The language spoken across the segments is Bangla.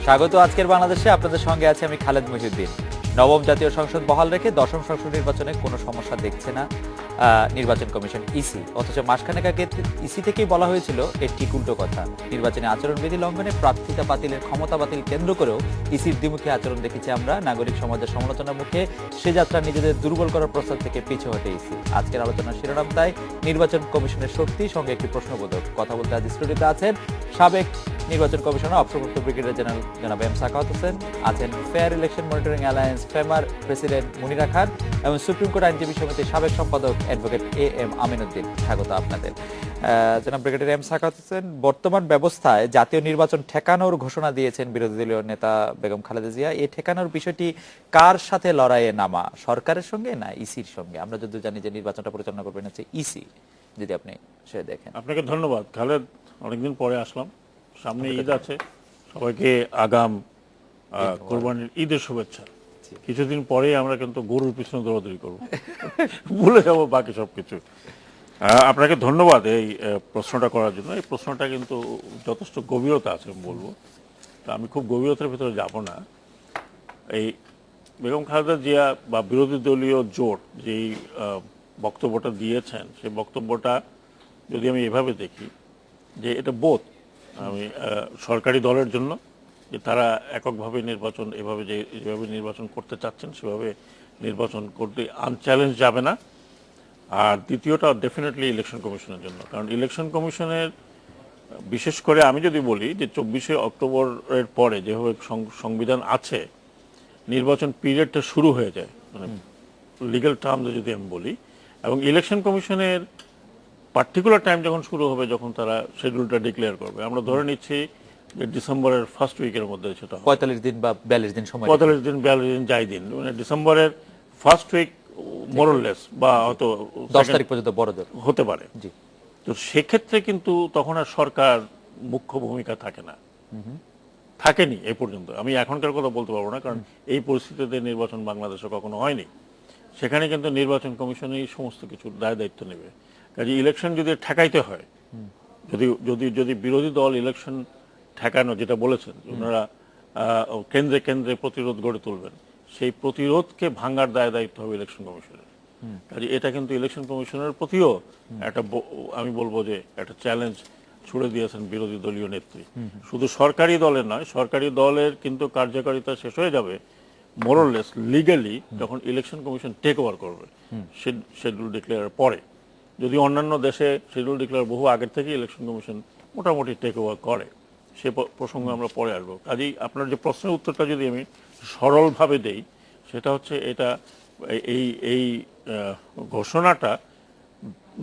স্বাগত আজকের বাংলাদেশে। আপনাদের সঙ্গে আছে আমি খালেদ মহিউদ্দিন। নবম জাতীয় সংসদ বহাল রেখে দশম সংসদ নির্বাচনে কোনো সমস্যা দেখছে না নির্বাচন কমিশন ইসি। অথচ মাসখানেক আগে ইসি থেকেই বলা হয়েছিল এর ঠিক উল্টো কথা। নির্বাচনে আচরণবিধি লঙ্ঘনে প্রার্থিতা বাতিলের ক্ষমতা বাতিল কেন্দ্র করেও ইসির দ্বিমুখী আচরণ দেখেছি আমরা। নাগরিক সমাজের সমালোচনার মুখে সে যাত্রা নিজেদের দুর্বল করার প্রস্তাব থেকে পিছু হটে ইসি। আজকের আলোচনার শিরোনাম তাই নির্বাচন কমিশনের শক্তি, সঙ্গে একটি প্রশ্নবোধক। কথা বলতে আজ স্টুডিওতে আছেন সাবেক নির্বাচন কমিশনার অবসরপ্রাপ্ত ব্রিগেডিয়ার জেনারেল জনাব এম সাখাওয়াত হোসেন, আছেন ফেয়ার ইলেকশন মনিটরিং অ্যালায়েন্স ফেমার প্রেসিডেন্ট মুনিরা খান এবং সুপ্রিম কোর্ট আইনজীবী সমিতির সাবেক সম্পাদক অ্যাডভোকেট এ এম আমিনুদ্দিন। স্বাগত আপনাদের। জনাব ব্রিগেডিয়ার এম সাখাওয়াত হোসেন, বর্তমান ব্যবস্থায় জাতীয় নির্বাচন ঠেকানোর ঘোষণা দিয়েছেন বিরোধী দলীয় নেতা বেগম খালেদা জিয়া। এই ঠেকানোর বিষয়টি কার সাথে লড়াইয়ে নামা, সরকারের সঙ্গে না ইসির সঙ্গে? আমরা যদি জানি যে নির্বাচনটা পরিচালনা করবেন হচ্ছে ইসি, যদি আপনি সে দেখেন। আপনাকে ধন্যবাদ খালেদ, অনেকদিন পরে আসলাম। সামনে ঈদ আছে, সবাইকে আগাম কোরবানির ঈদের শুভেচ্ছা। কিছুদিন পরেই আমরা কিন্তু গরুর পিছনে দৌড়াদৌড়ি করবো, ভুলে যাবো বাকি সবকিছু। আপনাকে ধন্যবাদ এই প্রশ্নটা করার জন্য। এই প্রশ্নটা কিন্তু যথেষ্ট গভীরতা আছে আমি বলবো, তা আমি খুব গভীরতার ভিতরে যাব না। এই বেগম খালেদা জিয়া বা বিরোধী দলীয় জোট যেই বক্তব্যটা দিয়েছেন, সেই বক্তব্যটা যদি আমি এভাবে দেখি যে এটা বোধ আমি সরকারি দলের জন্য, যে তারা এককভাবে নির্বাচন যেভাবে নির্বাচন করতে চাচ্ছেন সেভাবে নির্বাচন করতে আনচ্যালেঞ্জ যাবে না। আর দ্বিতীয়টা ডেফিনেটলি ইলেকশন কমিশনের জন্য, কারণ ইলেকশন কমিশনের বিশেষ করে আমি যদি বলি যে 24শে অক্টোবরের পরে যেভাবে সংবিধান আছে, নির্বাচন পিরিয়ডটা শুরু হয়ে যায়, মানে লিগ্যাল টার্মে যদি আমি বলি, এবং ইলেকশন কমিশনের পার্টিকুলার টাইম যখন শুরু হবে, যখন তারা শিডিউলটা ডিক্লেয়ার করবে, আমরা ধরে নিচ্ছি যে ডিসেম্বরের ফার্স্ট উইকের মধ্যে, সেটা 45 দিন বা 42 দিন সময়, 45 দিন 42 দিন যাই দিন, মানে ডিসেম্বরের ফার্স্ট উইক মোরলেস বা হয়তো 10 তারিখ পর্যন্ত বড়দের হতে পারে। জি। তো সেক্ষেত্রে কিন্তু তখন আর সরকার মুখ্য ভূমিকা থাকে না, থাকেনি এ পর্যন্ত। আমি এখনকার কথা বলতে পারবো না, কারণ এই পরিস্থিতিতে নির্বাচন বাংলাদেশে কখনো হয়নি। সেখানে কিন্তু নির্বাচন কমিশনই সমস্ত কিছু দায় দায়িত্ব নেবে। কাজে ইলেকশন যদি ঠেকাইতে হয়, যদি বিরোধী দল ইলেকশন ঠেকানো যেটা বলেছেন, ওনারা কেন্দ্রে কেন্দ্রে প্রতিরোধ গড়ে তুলবেন, সেই প্রতিরোধকে ভাঙার দায় দায়িত্ব হবে ইলেকশন কমিশনের। কাজে এটা কিন্তু ইলেকশন কমিশনের প্রতিও একটা, আমি বলবো যে একটা চ্যালেঞ্জ ছুড়ে দিয়েছেন বিরোধী দলীয় নেত্রী। শুধু সরকারি দলের নয়, সরকারি দলের কিন্তু কার্যকারিতা শেষ হয়ে যাবে মোরলেস লিগালি যখন ইলেকশন কমিশন টেক ওভার করবে শিডিউল ডিক্লেয়ারের পরে। যদি অন্যান্য দেশে শিডিউল ডিক্লেয়ার বহু আগের থেকে ইলেকশন কমিশন মোটামুটি টেক ওভার করে, সে প্রসঙ্গে আমরা পরে আসবো। কাজেই আপনার যে প্রশ্নের উত্তরটা যদি আমি সরলভাবে দেই, সেটা হচ্ছে এটা এই ঘোষণাটা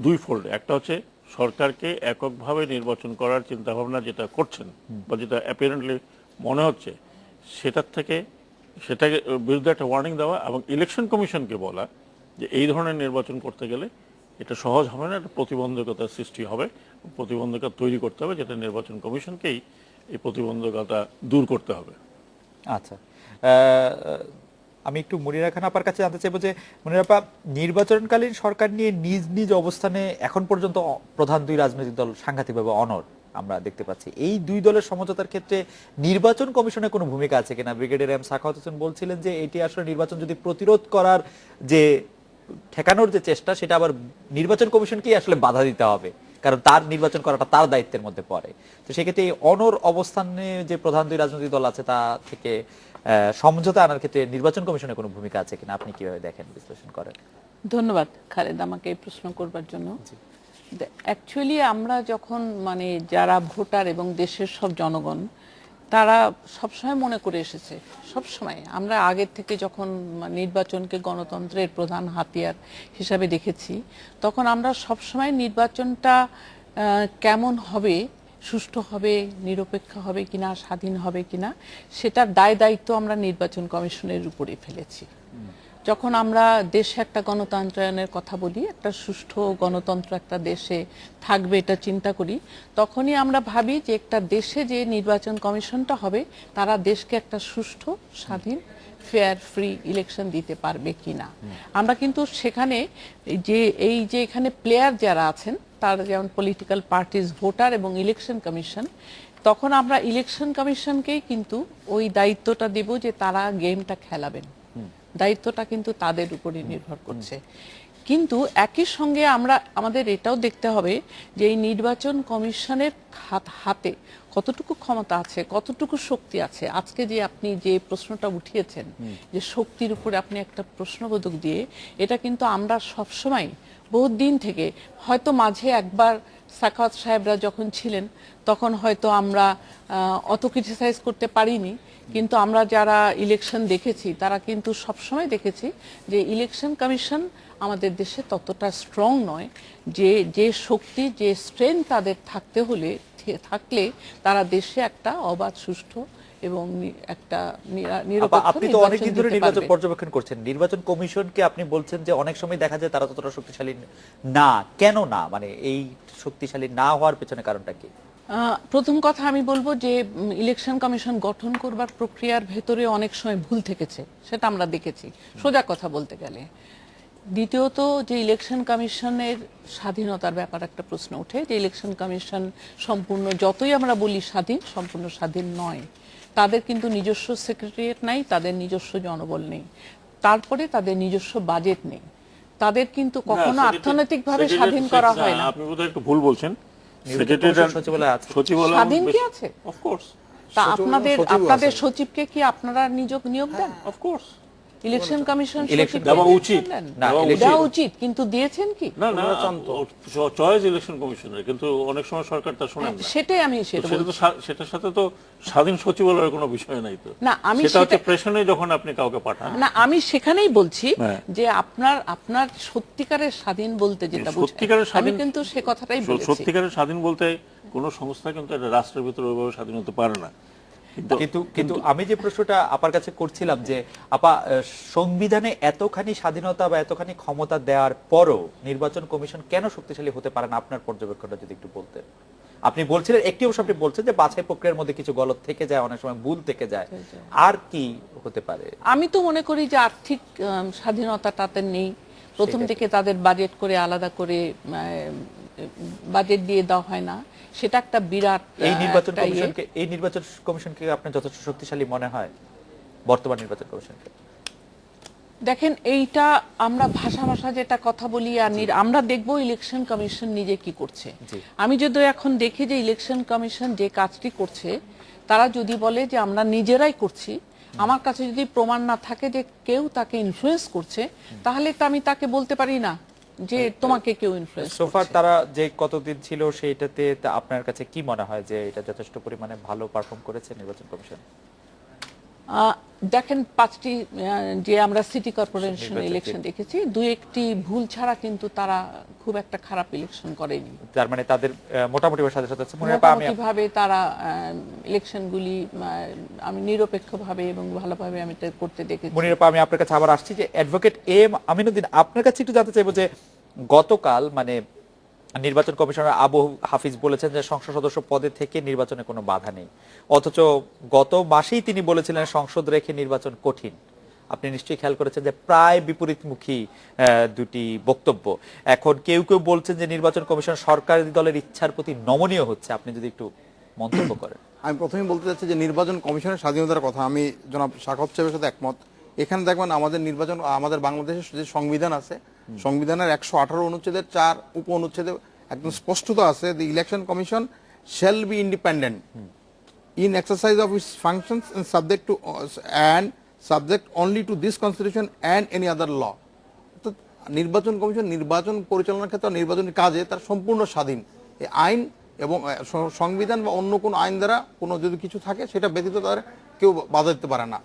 দুই ফোল্ড। একটা হচ্ছে সরকারকে এককভাবে নির্বাচন করার চিন্তাভাবনা যেটা করছেন বা যেটা অ্যাপিয়ারেন্টলি মনে হচ্ছে, সেটাকে বিরুদ্ধে একটা ওয়ার্নিং দেওয়া, এবং ইলেকশন কমিশনকে বলা যে এই ধরনের নির্বাচন করতে গেলে এটা সহজ হবে না, একটা প্রতিবন্ধকতার সৃষ্টি হবে, প্রতিবন্ধকতা তৈরি করতে হবে, যেটা নির্বাচন কমিশনকেই এই প্রতিবন্ধকতা দূর করতে হবে। আচ্ছা, আমি একটু মুনিরা খান আপার কাছে জানতে চাইবো যে মুনিরা আপা, নির্বাচনকালীন সরকার নিয়ে নিজ নিজ অবস্থানে এখন পর্যন্ত প্রধান দুই রাজনৈতিক দল সাংঘাতিকভাবে অনড় আমরা দেখতে পাচ্ছি। এই দুই দলের সমঝোতার ক্ষেত্রে নির্বাচন কমিশনের কোনো ভূমিকা আছে কিনা? ব্রিগেডিয়ার এম সাখাওয়াত হোসেন বলছিলেন যে এটি আসলে নির্বাচন যদি প্রতিরোধ করার যে ঠেকানোর যে চেষ্টা, সেটা আবার নির্বাচন কমিশনকেই আসলে বাধা দিতে হবে, কারণ তার নির্বাচন করাটা তার দায়িত্বের মধ্যে পড়ে। তো সেক্ষেত্রে এই অনড় অবস্থানে যে প্রধান দুই রাজনৈতিক দল আছে, তা থেকে সমঝোতা আনার ক্ষেত্রে নির্বাচন কমিশনের কোনো ভূমিকা আছে কিনা, আপনি কিভাবে দেখেন, বিশ্লেষণ করেন? ধন্যবাদ খালেদ আমাকে এই প্রশ্ন করবার জন্য। অ্যাকচুয়ালি আমরা যখন যারা ভোটার এবং দেশের সব জনগণ, তারা সবসময় মনে করে এসেছে, সবসময় আমরা আগের থেকে যখন নির্বাচনকে গণতন্ত্রের প্রধান হাতিয়ার হিসাবে দেখেছি, তখন আমরা সবসময় নির্বাচনটা কেমন হবে, সুষ্ঠু হবে, নিরপেক্ষ হবে কিনা, স্বাধীন হবে কিনা, সেটার দায় দায়িত্ব আমরা নির্বাচন কমিশনের উপরে ফেলেছি। যখন আমরা দেশে একটা গণতন্ত্রায়নের কথা বলি, একটা সুষ্ঠু গণতন্ত্র একটা দেশে থাকবে এটা চিন্তা করি, তখনই আমরা ভাবি যে একটা দেশে যে নির্বাচন কমিশনটা হবে, তারা দেশকে একটা সুষ্ঠু, স্বাধীন, ফেয়ার, ফ্রি ইলেকশন দিতে পারবে কিনা। আমরা কিন্তু সেখানে যে এখানে প্লেয়ার যারা আছেন তার যেমন পলিটিক্যাল পার্টিজ, ভোটার এবং ইলেকশন কমিশন, তখন আমরা ইলেকশন কমিশনকেই কিন্তু ওই দায়িত্বটা দেব যে তারা গেমটা খেলাবেন। দায়িত্বটা কিন্তু তাদের উপরই নির্ভর করছে। কিন্তু একই সঙ্গে আমাদের এটাও দেখতে হবে যে এই নির্বাচন কমিশনের হাতে কতটুকু ক্ষমতা আছে, কতটুকু শক্তি আছে। আজকে যে আপনি যে প্রশ্নটা উঠিয়েছেন যে শক্তির উপরে আপনি একটা প্রশ্নবোধক দিয়ে, এটা কিন্তু আমরা সবসময় বহুত দিন থেকে, হয়তো মাঝে একবার সাখাওয়াত সাহেবরা যখন ছিলেন তখন হয়তো আমরা অত ক্রিটিসাইজ করতে পারিনি, কিন্তু আমরা যারা ইলেকশন দেখেছি তারা কিন্তু সবসময় দেখেছি যে ইলেকশন কমিশন আমাদের দেশে ততটা স্ট্রং নয়, যে শক্তি, যে স্ট্রেংথ তাদের থাকলে তারা দেশে একটা অবাধ, সুষ্ঠু এবং একটা নিরপেক্ষ আপনি তো অনেকদিন ধরে দিতে নির্বাচন পারবে। পর্যবেক্ষণ করছেন, নির্বাচন কমিশনকে আপনি বলছেন যে অনেক সময় দেখা যায় তারা ততটা শক্তিশালী না, কেন না, মানে এই শক্তিশালী না হওয়ার পেছনে কারণটা কি? প্রথম কথা আমি বলবো যে ইলেকশন কমিশন গঠন করবার প্রক্রিয়ার ভেতরে অনেক সময় ভুল থেকেছে, সেটা আমরা দেখেছি সোজা কথা বলতে গেলে। দ্বিতীয়ত, যে ইলেকশন কমিশনের স্বাধীনতার ব্যাপার একটা প্রশ্ন ওঠে, যে ইলেকশন কমিশন সম্পূর্ণ, যতই আমরা বলি স্বাধীন, সম্পূর্ণ স্বাধীন নয়। তাদের কিন্তু নিজস্ব সেক্রেটারিয়েট নাই, তাদের নিজস্ব জনবল নেই, তারপরে তাদের নিজস্ব বাজেট নেই, তাদের কিন্তু কখনো অর্থনৈতিকভাবে স্বাধীন করা হয় না। আপনি বোধহয় একটু ভুল বলছেন। সচিবালয় আছে, সচিবালয় স্বাধীন কি আছে? Of course. তা আপনাদের সচিবকে কি আপনারা নিয়োগ দেন? Of course. ইলেকশন কমিশন দেওয়া উচিত। দেওয়া উচিত, কিন্তু দিয়েছেন কি? না, চয়েস ইলেকশন কমিশনের, কিন্তু অনেক সময় সরকার তা শোনে না। সেটাই আমি সেটা বলছি। সেটার সাথে তো স্বাধীন সচিবালয়ের কোনো বিষয় নাই তো। না, আমি সেটা হচ্ছে প্রেশনে যখন আপনি কাউকে পাঠান। না, আমি সেখানেই বলছি যে আপনার সত্যিকারের স্বাধীন বলতে যেটা বোঝায়, আমি কিন্তু সে কথাটাই বলেছি। সত্যিকারের স্বাধীন বলতে কোনো সংস্থা কিন্তু একটা রাষ্ট্রের ভিতরে ওইভাবে স্বাধীন হতে পারে না। কিন্তু আমি যে প্রশ্নটা আপার কাছে করছিলাম যে আপা, সংবিধানে এতখানি স্বাধীনতা বা এতখানি ক্ষমতা দেওয়ার পরও নির্বাচন কমিশন কেন শক্তিশালী হতে পারে না, আপনার পর্যবেক্ষণটা যদি একটু বলতেন। আপনি বলছিলেন একটি অংশ, আপনি বলছেন যে বাছাই প্রক্রিয়ার মধ্যে কিছু গলত থেকে যায়, অনেক সময় ভুল থেকে যায়, আর কি হতে পারে? আমি তো মনে করি যে আর্থিক স্বাধীনতা তাদের নেই। প্রথম থেকে তাদের বাজেট করে, আলাদা করে বাজেট দিয়ে দেওয়া হয় না, সেটা একটা বিরাট। এই নির্বাচন কমিশনকে আপনার যথেষ্ট শক্তিশালী মনে হয় বর্তমান নির্বাচন কমিশনকে? দেখেন, এইটা আমরা ভাষা যেটা কথা বলি, আর আমরা দেখব ইলেকশন কমিশন নিজে কি করছে। আমি যদি এখন দেখি যে ইলেকশন কমিশন যে কাজটি করছে, তারা যদি বলে যে আমরা নিজেরাই করছি, আমার কাছে যদি প্রমাণ না থাকে যে কেউ তাকে ইনফ্লুয়েন্স করছে, তাহলে তো আমি তাকে বলতে পারি না যে তোমাকে কেউ ইনফ্লুয়েন্স করছে। সোফার তারা যে কতদিন ছিল সেইটাতে আপনার কাছে কি মনে হয় যে এটা যথেষ্ট পরিমাণে ভালো পারফর্ম করেছে নির্বাচন কমিশন? দেখেন, 5টি যে আমরা সিটি কর্পোরেশন ইলেকশন দেখেছি, দুই একটি ভুল ছাড়া কিন্তু তারা খুব একটা খারাপ ইলেকশন করেনি। তার মানে তাদের মোটামুটি ভাবে তারা ইলেকশনগুলি আমি নিরপেক্ষভাবে এবং ভালোভাবে আমি করতে দেখেছি। মুনিরাপা, আমি আপনার কাছে আবার আসছি যে অ্যাডভোকেট এম আমিনুদ্দিন, আপনার কাছে একটু জানতে চাইবো যে গতকাল মানে নির্বাচন কমিশনার আবু হাফিজ বলেছেন যে সংসদ সদস্য পদে থেকে নির্বাচনে কোনো বাধা নেই, অথচ গত মাসেই তিনি বলেছিলেন সংসদ রেখে নির্বাচন কঠিন। আপনি নিশ্চয়ই খেয়াল করেছেন যে প্রায় বিপরীতমুখী দুটি বক্তব্য। এখন কেউ কেউ বলছেন যে নির্বাচন কমিশন সরকারি দলের ইচ্ছার প্রতি নমনীয় হচ্ছে, আপনি যদি একটু মন্তব্য করেন। আমি প্রথমেই বলতে চাচ্ছি যে নির্বাচন কমিশনের স্বাধীনতার কথা আমি জনাব সাখাওয়াত সাহেবের সাথে একমত। এখানে দেখবেন আমাদের বাংলাদেশের যে সংবিধান আছে, সংবিধানের 118 অনুচ্ছেদের 4 উপ অনুচ্ছেদে একদম স্পষ্টতা আছে, the election commission shall be independent in exercise of its functions and subject only to this constitution and any other law. তো নির্বাচন কমিশন নির্বাচন পরিচালনার ক্ষেত্রে, নির্বাচনের কাজে তার সম্পূর্ণ স্বাধীন। এই আইন এবং সংবিধান বা অন্য কোনো আইন দ্বারা কোনো যদি কিছু থাকে সেটা ব্যতীত তারা কেউ বাধা দিতে পারে না,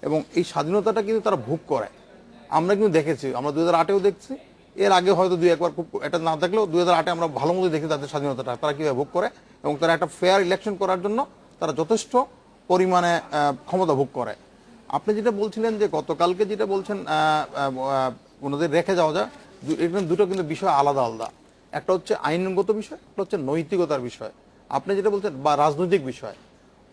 এবং এই স্বাধীনতাটা কিন্তু তারা ভোগ করে। আমরা কিন্তু দেখেছি, আমরা 2008-এও দেখছি, এর আগে হয়তো 2-1 খুব এটা না থাকলেও 2008-এ আমরা ভালো মতো দেখি তাদের স্বাধীনতাটা তারা কীভাবে ভোগ করে, এবং তারা একটা ফেয়ার ইলেকশন করার জন্য তারা যথেষ্ট পরিমাণে ক্ষমতা ভোগ করে। আপনি যেটা বলছিলেন যে গতকালকে যেটা বলছেন ওনাদের রেখে যাওয়া যায়, এখানে দুটো কিন্তু বিষয় আলাদা আলাদা। একটা হচ্ছে আইনগত বিষয়, একটা হচ্ছে নৈতিকতার বিষয়। আপনি যেটা বলছেন বা রাজনৈতিক বিষয়,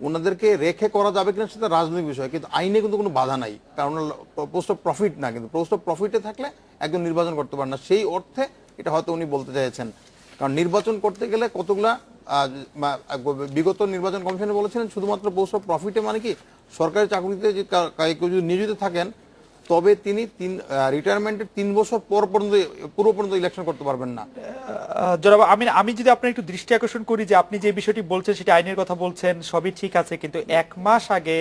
ওনাদেরকে রেখে করা যাবে কিনা সেটা রাজনৈতিক বিষয়, কিন্তু আইনে কিন্তু কোনো বাধা নাই, কারণ পোস্ট অফ প্রফিট না, কিন্তু পোস্ট অফ প্রফিটে থাকলে একজন নির্বাচন করতে পারে না, সেই অর্থে এটা হয়তো উনি বলতে চাইছেন। কারণ নির্বাচন করতে গেলে কতগুলা বিগত নির্বাচন কমিশনে বলেছিলেন শুধুমাত্র পোস্ট অফ প্রফিটে, মানে কি সরকারি চাকরিতে যে কেউ যদি নিয়োজিত থাকেন তবে তিনি রিটায়ারমেন্টের 3 বছর পর পর্যন্ত পুরো পর্যন্ত ইলেকশন করতে পারবেন না। জনাব আমি যদি আপনার একটু দৃষ্টি আকর্ষণ করি যে আপনি যে বিষয়টি বলছেন সেটা আইনের কথা বলছেন, সবই ঠিক আছে, কিন্তু 1 মাস আগে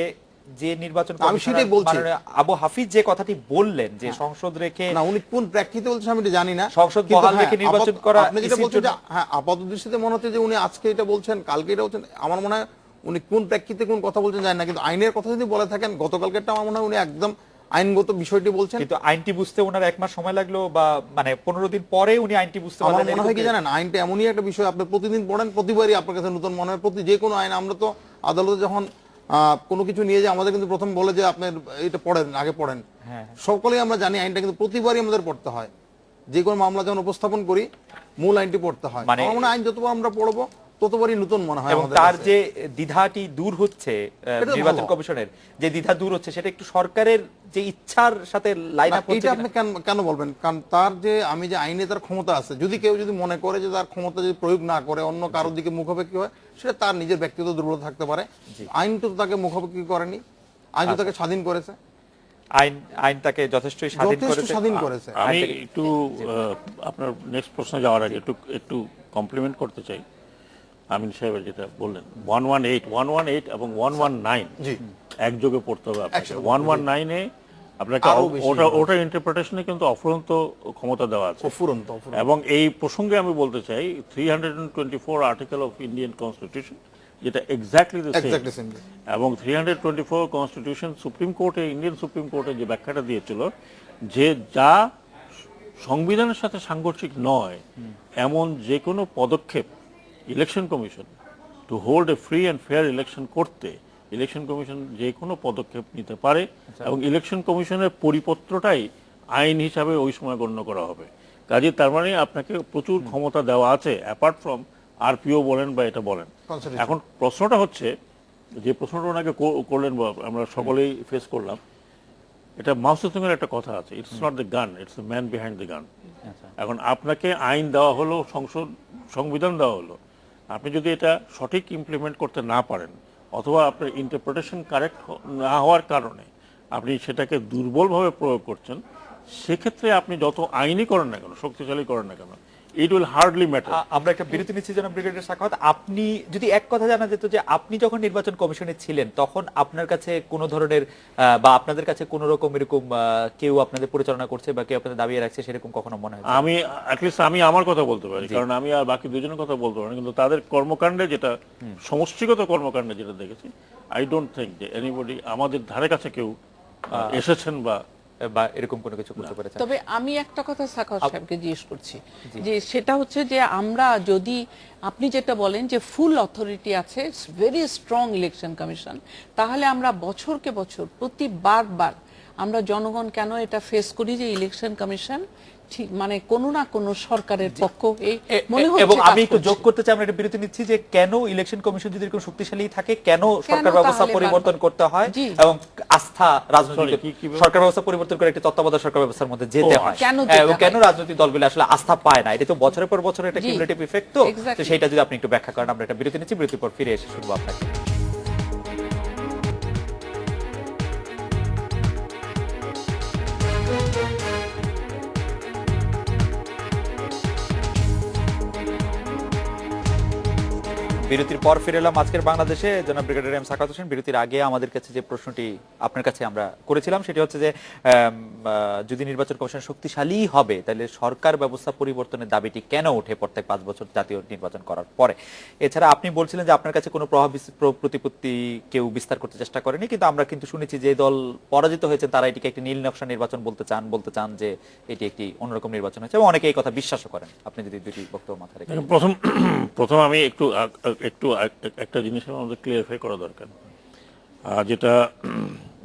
যে নির্বাচন আমি সেটাই বলছি। আবু হাফিজ যে কথাটি বললেন যে সংসদ রেখে, না উনি কোন প্রেক্ষিতে বলছেন আমি এটা জানি না, সংসদ কিন্তু বহাল হ্যাঁ, রেখে নির্বাচন করা আপনি যেটা বলছেন যে হ্যাঁ আপাত দৃষ্টিতে মনে হচ্ছে যে উনি আজকে এটা বলছেন কালকে এটা বলছেন, আমার মনে হয় উনি কোন প্রেক্ষিতে কোন কথা বলছেন জানি না, কিন্তু আইনের কথা যদি বলে থাকেন গতকালকেরটা আমার মনে হয় উনি একদম আইনগত বিষয়টি বলছেন। কিন্তু আইনটি বুঝতে ওনার 1 মাস সময় লাগলো, বা মানে 15 দিন পরে উনি আইনটি বুঝতে আমার পারলেন। মনে হয় কি জানেন, আইনটা এমনই একটা বিষয় আপনি প্রতিদিন পড়েন, প্রতিবারই আপনার কাছে নতুন মনে হয়। যে কোনো আইন আমরা তো আদালতে যখন কোনো কিছু নিয়ে যায় আমাদের কিন্তু প্রথম বলে যে আপনি এটা পড়েন, আগে পড়েন। সকলেই আমরা জানি আইনটা, কিন্তু প্রতিবারই আমাদের পড়তে হয়। যে কোনো মামলা যখন উপস্থাপন করি মূল আইনটি পড়তে হয়। মানে আমার মনে হয় আইন যতবার আমরা পড়বো ততবারই নতুন মনে হয় এবং আমাদের তার কাছে। যে দ্বিধাটি দূর হচ্ছে, এটা তো নির্বাচন ভালো। কমিশনের যে দ্বিধা দূর হচ্ছে, সেটা একটু সরকারের যে ইচ্ছার সাথে লাইন না, আপ হচ্ছে এটা কিনা? আপনি কেন বলবেন? কারণ তার যে আমি যে আইনে তার ক্ষমতা আছে, যদি কেউ যদি মনে করে যে তার ক্ষমতা যদি প্রয়োগ না করে অন্য কারোর দিকে মুখাপেক্ষি হয়, সেটা তার নিজের ব্যক্তিগত দুর্বলতা থাকতে পারে। আইন তো তাকে মুখাপেক্ষি করেনি, আইন তো তাকে স্বাধীন করেছে, আইন তাকে যথেষ্টই স্বাধীন করেছে। আমি একটু আপনার নেক্সট প্রশ্নে যাওয়ার আগে একটু কমপ্লিমেন্ট করতে চাই আমিন সাহেবের যেটা বললেন। 118 এবং 119 জি একযোগে পড়তে হবে আপনাকে। একসাথে 119 এ আপনাকে আরো বেশি ওটা ইন্টারপ্রিটেশনে কিন্তু অফুরন্ত ক্ষমতা দেওয়া আছে। অফুরন্ত। এবং এই প্রসঙ্গে আমি বলতে চাই 324 আর্টিকেল অফ ইন্ডিয়ান কনস্টিটিউশন, যেটা এক্স্যাক্টলি দ্য সেম, এবং 324 কনস্টিটিউশন সুপ্রিম কোর্টে, ইন্ডিয়ান সুপ্রিম কোর্টে যে ব্যাখ্যাটা দিয়েছিল যে যা সংবিধানের সাথে সাংঘর্ষিক নয় এমন যে কোনো পদক্ষেপ election commission to hold a free and fair election করতে ইলেকশন কমিশন যে কোনো পদক্ষেপ নিতে পারে, এবং ইলেকশন কমিশনের পরিপত্রটাই আইন হিসাবে ওই সময় গণ্য করা হবে। কাজে তার মানে আপনাকে প্রচুর ক্ষমতা দেওয়া আছে, অ্যাপার্ট ফ্রম আরপিও বলেন বা এটা বলেন। এখন প্রশ্নটা হচ্ছে, যে প্রশ্নটা ওনাকে করলেন বা আমরা সকলেই ফেস করলাম, এটা মাও সেতুংয়ের একটা কথা আছে, it's not the gun, it's the man behind the gun. এখন আপনাকে আইন দেওয়া হলো, সংবিধান দেওয়া হলো, আপনি যদি এটা সঠিক ইমপ্লিমেন্ট করতে না পারেন, অথবা আপনার ইন্টারপ্রিটেশন কারেক্ট না হওয়ার কারণে আপনি সেটাকে দুর্বলভাবে প্রয়োগ করছেন, সেক্ষেত্রে আপনি যত আইনই করেন না কেন, শক্তিশালী করেন না কেন, ইট উইল হার্ডলি ম্যাটার। আমরা একটা বিরতি নিচ্ছি জনাব ব্রিগেডিয়ার সাখাওয়াত। আপনি যদি এক কথা জানা যেত যে আপনি যখন নির্বাচন কমিশনে ছিলেন তখন আপনার কাছে কোন ধরনের বা আপনাদের কাছে কোন রকম এরকম কেউ আপনাদের পরিচালনা করছে বা কেউ আপনাদের দাবিয়ে রাখছে, সেরকম কখনো মনে হয়? আমি অ্যাটলিস্ট আমি আমার কথা বলতে পারি, কারণ আমি আর বাকি দুজনের কথা বলতে পারি না, কিন্তু তাদের কর্মকাণ্ডে যেটা সমষ্টিগত কর্মকাণ্ডে যেটা দেখেছি, আই ডোন্ট থিংক যে এনিবডি আমাদের ধারে কাছে কেউ এসেছেন বা এরকম কোনো কিছু করতে পারেছে। তবে আমি একটা কথা সাখাওয়াত সাহেবকে জিজ্ঞেস করছি, যে সেটা হচ্ছে যে আমরা যদি, আপনি যেটা বলেন যে ফুল অথরিটি আছে, ভেরি স্ট্রং ইলেকশন কমিশন, তাহলে আমরা বছরকে বছর প্রতিবার আমরা জনগণ কেন এটা ফেস করি যে ইলেকশন কমিশন ঠিক মানে কোনো না কোনো সরকারের পক্ষ মনে হচ্ছে। এবং আমি একটু যোগ করতে চাই, আমরা একটা বিরতি নিচ্ছি, যে কেন ইলেকশন কমিশন যদি এরকম শক্তিশালী থাকে, কেন সরকার ব্যবস্থা পরিবর্তন করতে হয়, এবং আস্থা রাজনৈতিক সরকার ব্যবস্থা পরিবর্তন করে একটি তত্ত্বাবধায়ক সরকার ব্যবস্থার মধ্যে যেতে হয়, এবং কেন রাজনৈতিক দলগুলো আসলে আস্থা পায় না। এটা তো বছরের পর বছর একটা কিউমুলেটিভ ইফেক্ট। তো সেটা যদি আপনি একটু ব্যাখ্যা করেন। আমরা একটা বিরতি নিচ্ছি, বিরতির পর ফিরে এসে শুনবো আপনাকে। বিরতির পর ফিরে এলাম আজকের বাংলাদেশে। জনাব ব্রিগেডিয়ার এম সাখাওয়াত হোসেন, বিরতির আগে আমাদের কাছে যে প্রশ্নটি আপনার কাছে আমরা করেছিলাম সেটি হচ্ছে যে যদি নির্বাচন কমিশন শক্তিশালী হবে তাহলে সরকার ব্যবস্থা পরিবর্তনের দাবিটি কেন ওঠে প্রত্যেক 5 বছর জাতীয় নির্বাচন করার পরে? এছাড়া আপনি বলছিলেন যে আপনার কাছে কোনো প্রতিপত্তি কেউ বিস্তার করতে চেষ্টা করেনি, কিন্তু আমরা কিন্তু শুনেছি যে দল পরাজিত হয়েছে তারা এটিকে একটি নীল নকশা নির্বাচন বলতে চান যে এটি একটি অন্যরকম নির্বাচন হয়েছে, এবং অনেকে এই কথা বিশ্বাসও করেন। আপনি যদি দুটি বক্তব্য মাথায় রেখে। প্রথম আমি একটু একটা জিনিসের আমাদের ক্লিয়ারিফাই করা দরকার, যেটা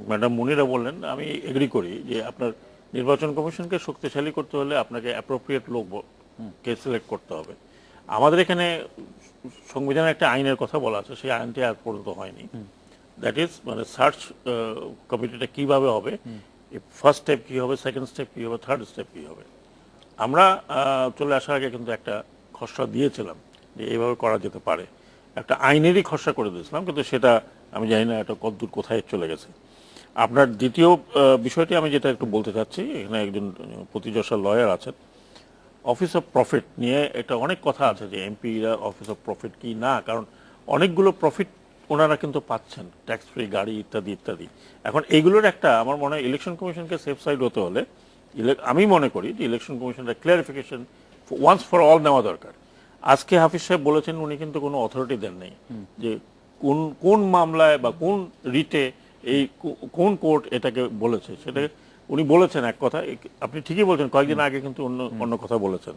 ম্যাডাম মুনিরা বললেন, আমি এগ্রি করি যে আপনার নির্বাচন কমিশনকে শক্তিশালী করতে হলে আপনাকে অ্যাপ্রোপ্রিয়েট লোককে সিলেক্ট করতে হবে। আমাদের এখানে সংবিধানে একটা আইনের কথা বলা আছে, সেই আইনটি আজ পর্যন্ত হয়নি। দ্যাট ইজ মানে সার্চ কমিটিটা কিভাবে হবে, ফার্স্ট স্টেপ কি হবে, সেকেন্ড স্টেপ কি হবে, থার্ড স্টেপ কি হবে। আমরা চলে আসার আগে কিন্তু একটা খসড়া দিয়েছিলাম যে এইভাবে করা যেতে পারে, একটা আইনেরই খসড়া করে দিয়েছিলাম, কিন্তু সেটা আমি জানি না এটা কতদূর কোথায় চলে গেছে। আপনার দ্বিতীয় বিষয়টি আমি যেটা একটু বলতে চাচ্ছি, এখানে একজন প্রতিযশা লয়ার আছেন, অফিস অফ প্রফিট নিয়ে এটা অনেক কথা আছে যে এমপিরা অফিস অফ প্রফিট কি না, কারণ অনেকগুলো প্রফিট ওনারা কিন্তু পাচ্ছেন, ট্যাক্স ফ্রি গাড়ি ইত্যাদি ইত্যাদি। এখন এইগুলোর একটা আমার মনে হয় ইলেকশন কমিশনকে সেফ সাইড হতে হলে আমি মনে করি যে ইলেকশন কমিশনের ক্লিয়ারিফিকেশন ওয়ান্স ফর অল নেওয়া দরকার। আজকে হাফিজ সাহেব বলেছেন উনি কিন্তু কোনো অথরিটি দেন নাই যে কোন কোন মামলায় বা কোন রিটে এই কোন কোর্ট এটাকে বলেছে, সেটা উনি বলেছেন এক কথা, আপনি ঠিকই বলছেন, কয়েকদিন আগে কিন্তু অন্য অন্য কথা বলেছেন।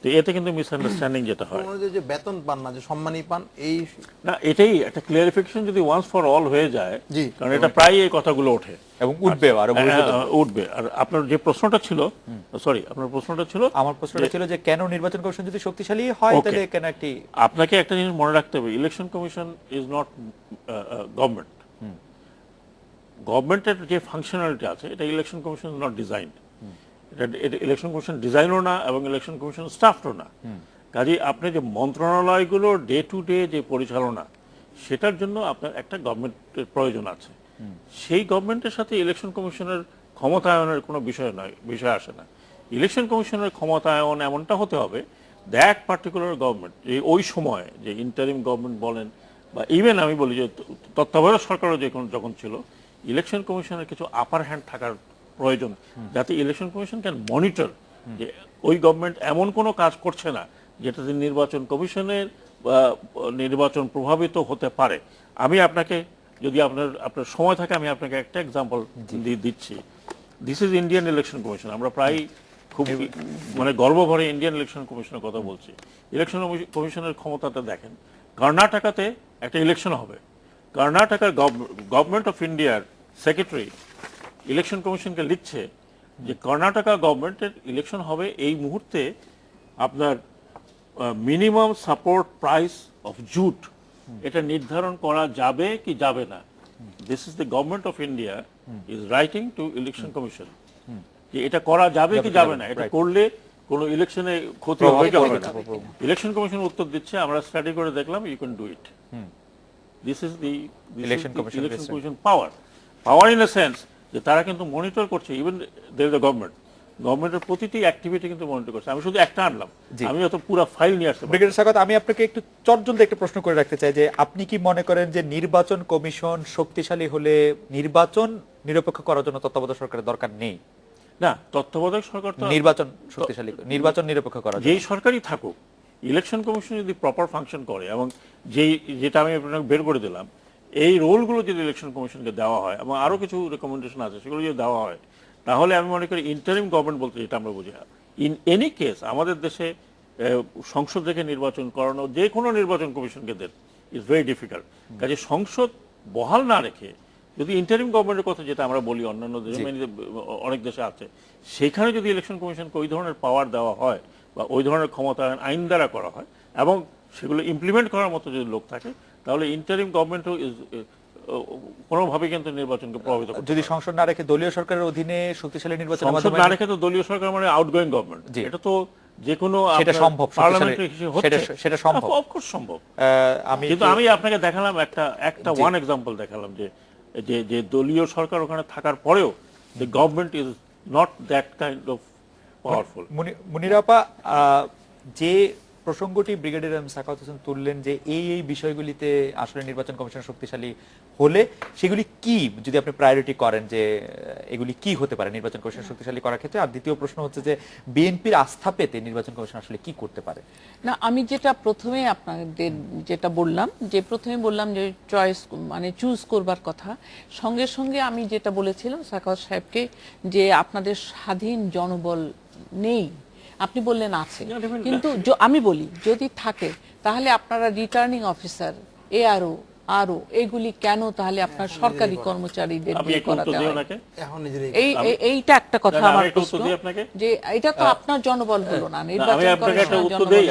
তো এতে কিন্তু মিসআন্ডারস্ট্যান্ডিং যেটা হয়, যে বেতন পান না, যে সম্মানী পান, এই না এটাই একটা ক্লিয়ারিফিকেশন যদি ওয়ান্স ফর অল হয়ে যায়, জি। কারণ এটা প্রায় এই কথাগুলো ওঠে এবং উঠবে আরো ভবিষ্যতে। উঠবে। আর আপনার যে প্রশ্নটা ছিল, সরি আপনার প্রশ্নটা ছিল, আমার প্রশ্নটা ছিল যে কেন নির্বাচন কমিশন যদি শক্তিশালী হয় Okay. তাহলে কেন একটি আপনাকে একটা জিনিস মনে রাখতে হবে, election commission is not government. গভর্নমেন্টের যে ফাংশনালিটি আছে এটা election commission is not designed. এটা ইলেকশন কমিশন ডিজাইনও না এবং ইলেকশন কমিশন স্টাফও না। কাজেই আপনি যে মন্ত্রণালয়গুলোর ডে টু ডে যে পরিচালনা, সেটার জন্য আপনার একটা গভর্নমেন্টের প্রয়োজন আছে। সেই গভর্নমেন্টের সাথে ইলেকশন কমিশনের ক্ষমতায়নের কোনো বিষয় আসে না। ইলেকশন কমিশনের ক্ষমতায়ন এমনটা হতে হবে দ্যাট পার্টিকুলার গভর্নমেন্ট, যে ওই সময় যে ইন্টারিম গভর্নমেন্ট বলেন বা ইভেন আমি বলি যে তত্ত্বাবধায়ক সরকারও যখন ছিল, ইলেকশন কমিশনের কিছু আপার হ্যান্ড থাকার প্রয়োজন, যাতে ইলেকশন কমিশন ক্যান মনিটর যে ওই গভর্নমেন্ট এমন কোনো কাজ করছে না যেটাতে নির্বাচন কমিশনের নির্বাচন প্রভাবিত হতে পারে। আমি আপনাকে যদি আপনার সময় থাকে আমি আপনাকে একটা এক্সাম্পল দিচ্ছি। This is Indian election commission. আমরা প্রায় খুব মানে গর্ব ভরে ইন্ডিয়ান ইলেকশন কমিশনের কথা বলছি। ইলেকশন কমিশনের ক্ষমতাটা দেখেন, কর্ণাটকাতে একটা ইলেকশন হবে, কর্ণাটকার গভর্নমেন্ট অফ ইন্ডিয়ার সেক্রেটারি ইলেকশন কমিশনকে লিখছে যে কর্ণাটকা গভর্নমেন্টের ইলেকশন হবে এই মুহূর্তে, আপনার minimum support price of jute এটা নির্ধারণ করা যাবে কি যাবে না। This is the government of India is writing to election commission যে এটা করা যাবে কি যাবে না, এটা করলে কোনো ইলেকশনে ক্ষতি হবে কি হবে না। ইলেকশন কমিশন উত্তর দিচ্ছে আমরা স্টাডি করে দেখলাম, you can do it. This is the election commission power in a sense যে তারা কিন্তু মনিটর করছে, ইভেন দের দ্য গভর্নমেন্টের প্রতিটি অ্যাক্টিভিটি কিন্তু মনিটর করছে। আমি শুধু একটা আনলাম, আমি অত পুরো ফাইল নিয়ে আসতে পারি। ব্রিগেডিয়ার স্বাগত, আমি আপনাকে একটু চটজলদি একটা প্রশ্ন করে রাখতে চাই যে আপনি কি মনে করেন যে নির্বাচন কমিশন শক্তিশালী হলে নির্বাচন নিরপেক্ষ করার জন্য তত্ত্বাবধায়ক সরকারের দরকার নেই? না, তত্ত্বাবধায়ক সরকার তো নির্বাচন শক্তিশালী, নির্বাচন নিরপেক্ষ করার জন্য যেই সরকারই থাকুক, ইলেকশন কমিশন যদি প্রপার ফাংশন করে এবং যেটা আমি আপনাকে বের করে দিলাম, এই রোলগুলো যদি ইলেকশন কমিশনকে দেওয়া হয় এবং আরো কিছু রেকমেন্ডেশন আছে সেগুলো যদি দেওয়া হয়, তাহলে আমি মনে করি ইন্টারিম গভর্নমেন্ট বলতে যেটা আমরা বুঝি, ইন এনি কেস আমাদের দেশে সংসদ থেকে নির্বাচন করানো, যে কোনো নির্বাচন কমিশনকে দেন ইজ ভেরি ডিফিকাল্ট। কাজে সংসদ বহাল না রেখে যদি ইন্টারিম গভর্নমেন্টের কথা যেটা আমরা বলি অন্যান্য দেশে, অনেক দেশে আছে, সেখানে যদি ইলেকশন কমিশনকে ওই ধরনের পাওয়ার দেওয়া হয় বা ওই ধরনের ক্ষমতা আইন দ্বারা করা হয় এবং সেগুলো ইমপ্লিমেন্ট করার মতো যদি লোক থাকে, তাহলে ইন্টারিম গভর্নমেন্টও কোনোভাবে কিন্তু নির্বাচনকে প্রভাবিত করে। যদি সংসদ না রেখে দলীয় সরকারের অধীনে শক্তিশালী নির্বাচন সংসদ না রেখে তো দলীয় সরকার মানে আউটগোয়িং গভর্নমেন্ট, এটা তো যে কোনো সেটা সম্ভব, সেটা সম্ভব, অফকোর্স সম্ভব। কিন্তু আমি আপনাকে দেখালাম একটা ওয়ান এক্সাম্পল দেখালাম যে দলীয় সরকার ওখানে থাকার পরেও the government is not that kind of powerful. Munira আপা, যে প্রসঙ্গটি ব্রিগেডিয়ার এম সাখাওয়াত হোসেন তুললেন যে এই বিষয়গুলিতে আসলে নির্বাচন কমিশন শক্তিশালী হলে সেগুলি কি, যদি আপনি প্রায়োরিটি করেন যে এগুলি কি হতে পারে নির্বাচন কমিশন শক্তিশালী করার ক্ষেত্রে? আর দ্বিতীয় প্রশ্ন হচ্ছে যে বিএনপির আস্থা পেতে নির্বাচন কমিশন আসলে কি করতে পারে? না, আমি যেটা প্রথমে আপনাদের যেটা বললাম যে চয়েস মানে চুজ করবার কথা, সঙ্গে সঙ্গে আমি যেটা বলেছিলাম সাখাওয়াত সাহেবকে যে আপনাদের স্বাধীন জনবল নেই, আপনি বললেন আছে, কিন্তু আমি বলি যদি থাকে তাহলে আপনারা রিটার্নিং অফিসার, আরো এগুলি কেন তাহলে আপনার সরকারি কর্মচারীদের দিয়ে করাতে হয়? এইটা একটা কথা আমার প্রশ্ন, যে এটা তো আপনার জনবল হলো না, নির্বাচন কমিশনের জনবল।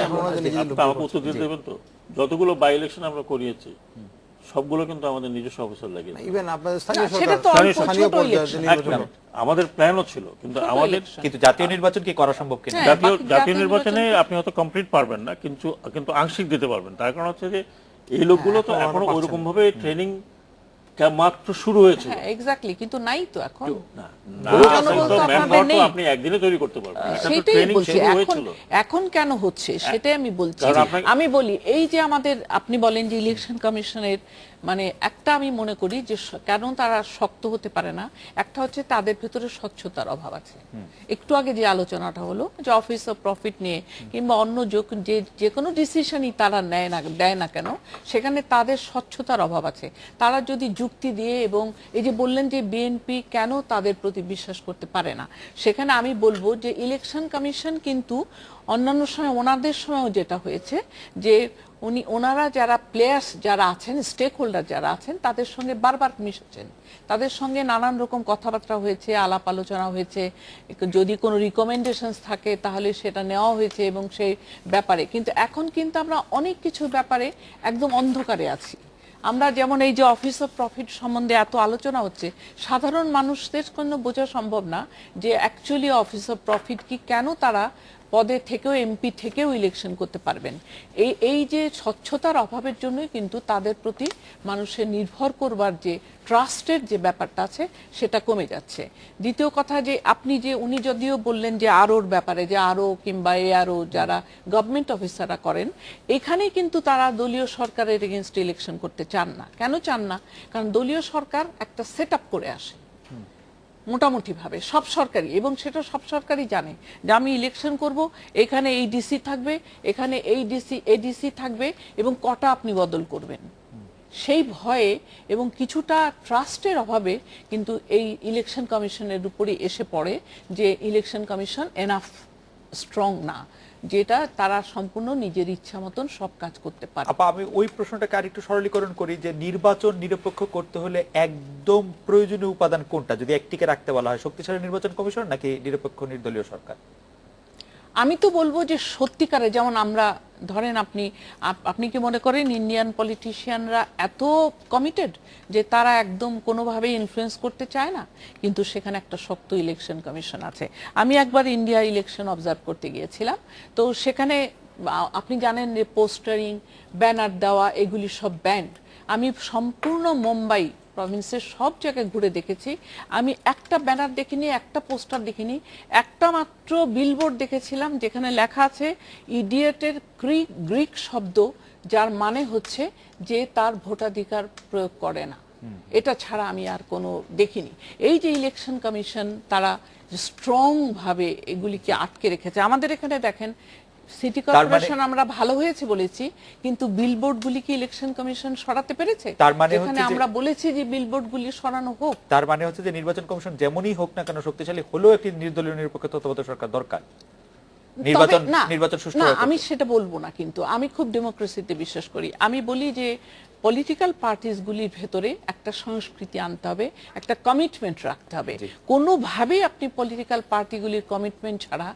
যতগুলো বাই ইলেকশন আমরা করিয়েছি সবগুলো কিন্তু আমাদের নিজস্ব অফিসার লাগিয়ে দেয়। ইভেন আপনাদের স্থানীয় না, সেটা তো সরকার অল্প, স্থানীয় ছোট পর্যায়ে election। যে নির্বাচন একদম। আমাদের প্ল্যানও ছিল, কিন্তু ছোট আমাদের election। কিন্তু জাতীয় নির্বাচন কি করা সম্ভব কিনা হ্যাঁ, জাতীয় বাকি জাতীয় জাতীয় নির্বাচনে নির্বাচন- আপনি হয়তো কমপ্লিট পারবেন না, কিন্তু আংশিক দিতে পারবেন। তার কারণ হচ্ছে যে এই লোকগুলো তো এখনো এখনো পাচ্ছেন ওইরকম ভাবে ট্রেনিং মাত্র শুরু হয়েছে। হ্যাঁ এক্স্যাক্টলি, কিন্তু নাই তো এখন। না, পুরো না, জনগণ তো তো আপনাদের manpower তো নেই। আপনি একদিনে তৈরি করতে পারবেন। এটা তো সেটাই ট্রেনিং বলছি, শুরু এখন হয়েছিল। এখন কেন হচ্ছে সেটাই আমি বলছি। কারণ আপনাকে- আমি বলি এই যে আমাদের, আপনি বলেন যে ইলেকশন কমিশনের মানে একটা আমি মনে করি যে কেন তারা শক্ত হতে পারে না, একটা হচ্ছে তাদের ভেতরে স্বচ্ছতার অভাব আছে। একটু আগে যে আলোচনাটা হলো যে অফিস অফ প্রফিট নিয়ে কিংবা অন্য যে কোনো ডিসিশনই তারা দেয় না কেন, সেখানে তাদের স্বচ্ছতার অভাব আছে। তারা যদি যুক্তি দিয়ে, এবং এই যে বললেন যে বিএনপি কেন তাদের প্রতি বিশ্বাস করতে পারে না, সেখানে আমি বলবো যে ইলেকশন কমিশন কিন্তু অন্যান্য সময়, ওনাদের সময়ও যেটা হয়েছে যে ওনারা যারা প্লেয়ার্স যারা আছেন, স্টেক হোল্ডার যারা আছেন, তাদের সঙ্গে বারবার মিশেছেন, তাদের সঙ্গে নানান রকম কথাবার্তা হয়েছে, আলাপ আলোচনা হয়েছে, যদি কোনো রিকমেন্ডেশনস থাকে তাহলে সেটা নেওয়া হয়েছে এবং সেই ব্যাপারে। কিন্তু এখন কিন্তু আমরা অনেক কিছু ব্যাপারে একদম অন্ধকারে আছি। আমরা যেমন এই যে অফিস অফ প্রফিট সম্বন্ধে এত আলোচনা হচ্ছে, সাধারণ মানুষদের কোনো বোঝা সম্ভব না যে অ্যাকচুয়ালি অফিস অফ প্রফিট কি, কেন তারা পদে থেকেও, এমপি থেকেও ইলেকশন করতে পারবেন। এই যে স্বচ্ছতার অভাবের জন্যই কিন্তু তাদের প্রতি মানুষের নির্ভর করবার যে ট্রাস্টের যে ব্যাপারটা আছে সেটা কমে যাচ্ছে। দ্বিতীয় কথা, যে আপনি যে উনি যদিও বললেন যে আরওর ব্যাপারে, যে আরও কিংবা এআরও যারা গভর্নমেন্ট অফিসাররা করেন, এখানে কিন্তু তারা দলীয় সরকারের এগেনস্ট ইলেকশন করতে চান না। কেন চান না? কারণ দলীয় সরকার একটা সেট আপ করে আসে মোটামুটি ভাবে সব সরকারি, এবং সেটা সব সরকারই জানে যে আমি ইলেকশন করব, এখানে এই ডিসি থাকবে, এখানে এই ডিসি এডিসি থাকবে, এবং কটা আপনি বদল করবেন। সেই ভয়ে এবং কিছুটা ট্রাস্টের অভাবে কিন্তু এই ইলেকশন কমিশনের উপরই এসে পড়ে যে ইলেকশন কমিশন এনাফ স্ট্রং না, যেটা তারা সম্পূর্ণ নিজের ইচ্ছা মতন সব কাজ করতে পারে। আপা, আমি ওই প্রশ্নটাকে আরেকটু সরলীকরণ করি যে নির্বাচন নিরপেক্ষ করতে হলে একদম প্রয়োজনীয় উপাদান কোনটা যদি একটিকে রাখতে বলা হয়, শক্তিশালী নির্বাচন কমিশন নাকি নিরপেক্ষ নির্দলীয় সরকার? আমি তো বলবো যে সত্যিকারে, যেমন আমরা ধরেন আপনি কি মনে করেন ইন্ডিয়ান পলিটিশিয়ানরা এত কমিটেড যে তারা একদম কোনোভাবেই ইনফ্লুয়েন্স করতে চায় না? কিন্তু সেখানে একটা শক্ত ইলেকশন কমিশন আছে। আমি একবার ইন্ডিয়া ইলেকশন অবজার্ভ করতে গিয়েছিলাম, তো সেখানে আপনি জানেন যে পোস্টারিং, ব্যানার দেওয়া, এগুলি সব ব্যান্ড। আমি সম্পূর্ণ মুম্বাই প্রভিন্সের সব জায়গায় ঘুরে দেখেছি, আমি একটা ব্যানার দেখিনি, একটা পোস্টার দেখিনি, একটা মাত্র বিলবোর্ড দেখেছিলাম যেখানে লেখা আছে ইডিয়েটের গ্রিক শব্দ, যার মানে হচ্ছে যে তার ভোটাধিকার প্রয়োগ করে না। এটা ছাড়া আমি আর কোনো দেখিনি। এই যে ইলেকশন কমিশন তারা স্ট্রং ভাবে এগুলিকে আটকে রেখেছে। আমাদের এখানে দেখেন সিটি কর্পোরেশন আমরা ভালো হয়েছে বলেছি, কিন্তু বিলবোর্ডগুলি কি ইলেকশন কমিশন সরাতে পেরেছে? তার মানে এখানে আমরা বলেছি যে বিলবোর্ডগুলি সরানো হোক। তার মানে হচ্ছে যে নির্বাচন কমিশন যেমনই হোক না কেন, শক্তিশালী হলেও একটি নির্দলীয় নিরপেক্ষ তত্ত্বাবধায়ক সরকার দরকার নির্বাচন সুষ্ঠু। না, আমি সেটা বলবো না, কিন্তু আমি খুব ডেমোক্রেসিতে বিশ্বাস করি। আমি বলি যে পলিটিক্যাল পার্টিসগুলির ভেতরে একটা সংস্কৃতি আনতে হবে, একটা কমিটমেন্ট রাখতে হবে। কোনোভাবেই আপনি পলিটিক্যাল পার্টিগুলির কমিটমেন্ট ছাড়া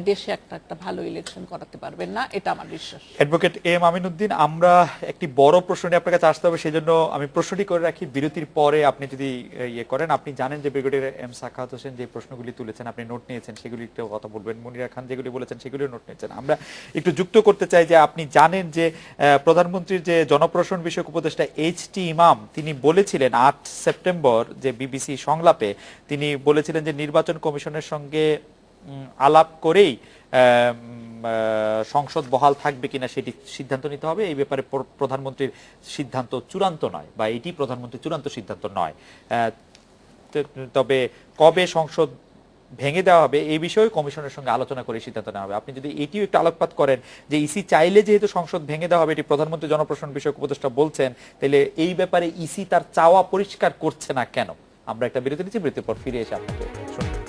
দেশে একটা ভালো ইলেকশন করাতে পারবেন না, এটা আমার বিশ্বাস। অ্যাডভোকেট এম আমিনউদ্দিন, আমরা একটি বড় প্রশ্ন নিয়ে আপনার কাছে আসতে হবে, সেজন্য আমি প্রশ্নটি করে রাখি, বিরতির পরে আপনি যদি ইয়ে করেন। আপনি জানেন যে ব্রিগেডিয়ার এম সাখাওয়াত হোসেন যে প্রশ্নগুলি তুলেছেন, আপনি নোট নিয়েছেন, সেগুলি একটু কথা বলবেন। মুনিরা খান যেগুলি বলেছেন সেগুলিও নোট নিয়েছেন। আমরা একটু যুক্ত করতে চাই যে আপনি জানেন যে প্রধানমন্ত্রীর যে জনপ্রশাসন বিষয়ক উপদেষ্টা এইচ.টি. ইমাম, তিনি বলেছিলেন 8 সেপ্টেম্বর যে বিবিসি সংলাপে, তিনি বলেছিলেন যে নির্বাচন কমিশনের সঙ্গে আলাপ করেই সংসদ বহাল থাকবে কিনা সেটি সিদ্ধান্ত নিতে হবে। এই ব্যাপারে প্রধানমন্ত্রীর সিদ্ধান্ত চূড়ান্ত নয়, বা এটি প্রধানমন্ত্রীর চূড়ান্ত সিদ্ধান্ত নয়। তবে কবে সংসদ ভেঙে দেওয়া হবে এই বিষয়ে কমিশনের সঙ্গে আলোচনা করে সিদ্ধান্ত নেওয়া হবে। আপনি যদি এটিও একটু আলোকপাত করেন যে ইসি চাইলে যেহেতু সংসদ ভেঙে দেওয়া হবে, এটি প্রধানমন্ত্রী জনপ্রশাসন বিষয়ক উপদেষ্টা বলছেন, তাহলে এই ব্যাপারে ইসি তার চাওয়া পরিষ্কার করছে না কেন? আমরা একটা বিরতি নিচ্ছি, বিরতির পর ফিরে এসে আপনাকে শুনবো।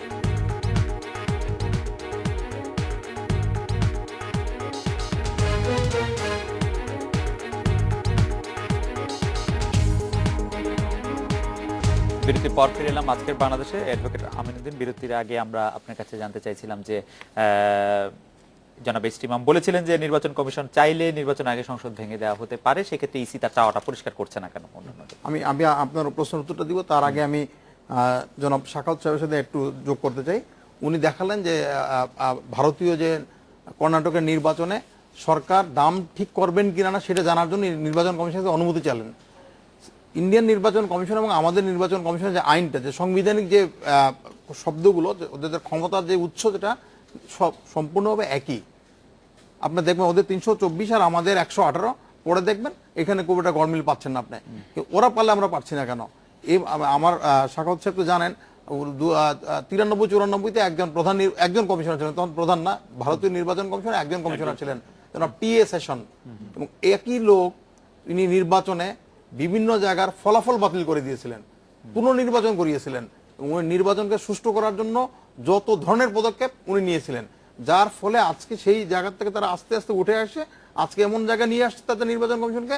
বিরতির পর ফিরে এলাম আজকের বাংলাদেশে। অ্যাডভোকেট আমিনউদ্দিন, বিরতির আগে আমরা আপনার কাছে জানতে চাইছিলাম যে জনাব এস টি ইমাম বলেছিলেন যে নির্বাচন কমিশন চাইলে নির্বাচন আগে সংসদ ভেঙে দেওয়া হতে পারে, সেক্ষেত্রে ইসি তার চাওয়াটা পরিষ্কার করছে না কেন? আমি আমি আপনার প্রশ্নের উত্তরটা দিব, তার আগে আমি জনাব সাখাওয়াত সাহেবের সাথে একটু যোগ করতে চাই। উনি দেখালেন যে ভারতীয় যে কর্ণাটকের নির্বাচনে সরকার দাম ঠিক করবেন কিনা না সেটা জানার জন্য নির্বাচন কমিশনের অনুমতি চাইলেন। ইন্ডিয়ান নির্বাচন কমিশন এবং আমাদের নির্বাচন কমিশনের যে আইনটা, যে সাংবিধানিক যে শব্দগুলো, ওদের ক্ষমতার যে উৎস, যেটা সব সম্পূর্ণভাবে একই। আপনি দেখবেন ওদের 324 আর আমাদের 118, পরে দেখবেন এখানে খুব একটা গরমিল পাচ্ছেন না আপনি। ওরা পারলে আমরা পারছি না কেন? এই আমার সাখাওয়াত সাহেব তো জানেন 93-94-তে একজন কমিশনার ছিলেন, তখন প্রধান না, ভারতীয় নির্বাচন কমিশনের একজন কমিশনার ছিলেন, টিএ সেশন। এবং একই লোক তিনি নির্বাচনে বিভিন্ন জায়গার ফলাফল বাতিল করে দিয়েছিলেন, পুনর্নির্বাচন করিয়েছিলেন, এবং উনি নির্বাচনকে সুষ্ঠু করার জন্য যত ধরনের পদক্ষেপ উনি নিয়েছিলেন, যার ফলে আজকে সেই জায়গা থেকে তারা আস্তে আস্তে উঠে আসে আজকে এমন জায়গায় নিয়ে আসছে তাদের নির্বাচন কমিশনকে।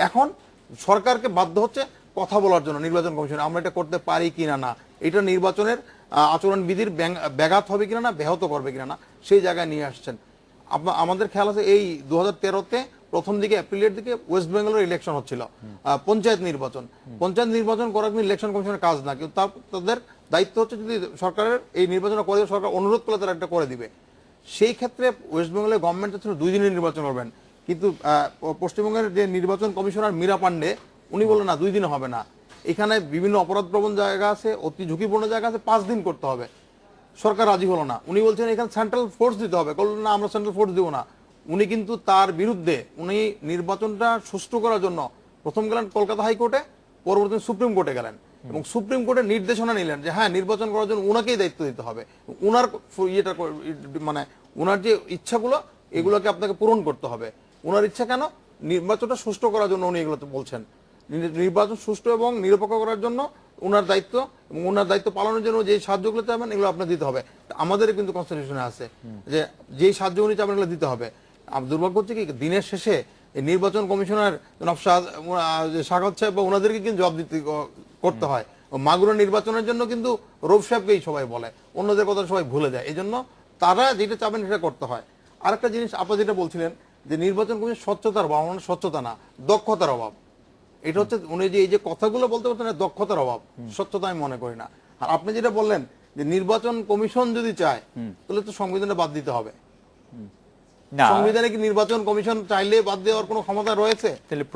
এখন সরকারকে বাধ্য হচ্ছে কথা বলার জন্য নির্বাচন কমিশন, আমরা এটা করতে পারি কিনা না, এটা নির্বাচনের আচরণবিধির ব্যাঘাত হবে কিনা না, ব্যাহত করবে কিনা না, সেই জায়গায় নিয়ে আসছেন। আমাদের খেয়াল আছে এই 2013-তে প্রথম দিকে এপ্রিলের দিকে ওয়েস্ট বেঙ্গলের ইলেকশন হচ্ছিল, পঞ্চায়েত নির্বাচন করা কিন্তু ইলেকশন কমিশনের কাজ না, কিন্তু তাদের দায়িত্ব হচ্ছে যদি সরকারের এই নির্বাচন করে, সরকার অনুরোধ করলে তারা একটা করে দিবে। সেই ক্ষেত্রে ওয়েস্ট বেঙ্গলের গভর্নমেন্ট ছিল 2 দিনের নির্বাচন করবেন, কিন্তু পশ্চিমবঙ্গের যে নির্বাচন কমিশনার মীরা পান্ডে উনি বললেন না 2 দিনে হবে না, এখানে বিভিন্ন অপরাধ প্রবণ জায়গা আছে, অতি ঝুঁকিপূর্ণ জায়গা আছে, 5 দিন করতে হবে। সরকার রাজি হলো না, উনি বলছেন এখানে সেন্ট্রাল ফোর্স দিতে হবে, বললেন না আমরা সেন্ট্রাল ফোর্স দিব না। উনি কিন্তু তার বিরুদ্ধে উনি নির্বাচনটা সুষ্ঠু করার জন্য প্রথম গেলেন কলকাতা হাইকোর্টে, পরবর্তী সুপ্রিম কোর্টে গেলেন, এবং সুপ্রিম কোর্টের নির্দেশনা নিলেন যে হ্যাঁ নির্বাচন করার জন্য উনাকেই দায়িত্ব দিতে হবে, উনার ইয়েটা মানে উনার যে ইচ্ছাগুলো এগুলোকে আপনাকে পূরণ করতে হবে। উনার ইচ্ছা কেন? নির্বাচনটা সুষ্ঠু করার জন্য উনি এগুলোতে বলছেন। নির্বাচন সুষ্ঠু এবং নিরপেক্ষ করার জন্য উনার দায়িত্ব, এবং উনার দায়িত্ব পালনের জন্য যে সাহায্যগুলো চাবেন এগুলো আপনার দিতে হবে। আমাদের কিন্তু কনস্টিটিউশনে আছে যে যেই সাহায্য উনি চাবেন এগুলো দিতে হবে। দুর্ভাগ্য হচ্ছে কি দিনের শেষে এই নির্বাচন কমিশনার সাখাওয়াত সাহেব বা ওনাদেরকে কিন্তু জবাব দিতে করতে হয়। মাগুরা নির্বাচনের জন্য কিন্তু রৌফ সাহেবকেই সবাই বলে, অন্যদের কথা সবাই ভুলে যায়। এই জন্য তারা যেটা চাবেন সেটা করতে হয়। আরেকটা জিনিস আপনারা যেটা বলছিলেন যে নির্বাচন কমিশন স্বচ্ছতার অভাব, মানে স্বচ্ছতা না, দক্ষতার অভাব। এটা হচ্ছে উনি যে এই যে কথাগুলো বলতে পারছেন দক্ষতার অভাব, স্বচ্ছতা আমি মনে করি না। আর আপনি যেটা বললেন যে নির্বাচন কমিশন যদি চায় তাহলে তো সংবিধানটা বাদ দিতে হবে। সংবিধানে কি নির্বাচন কমিশন চাইলে বাদ দেওয়ার কোনো ক্ষমতা রয়েছে?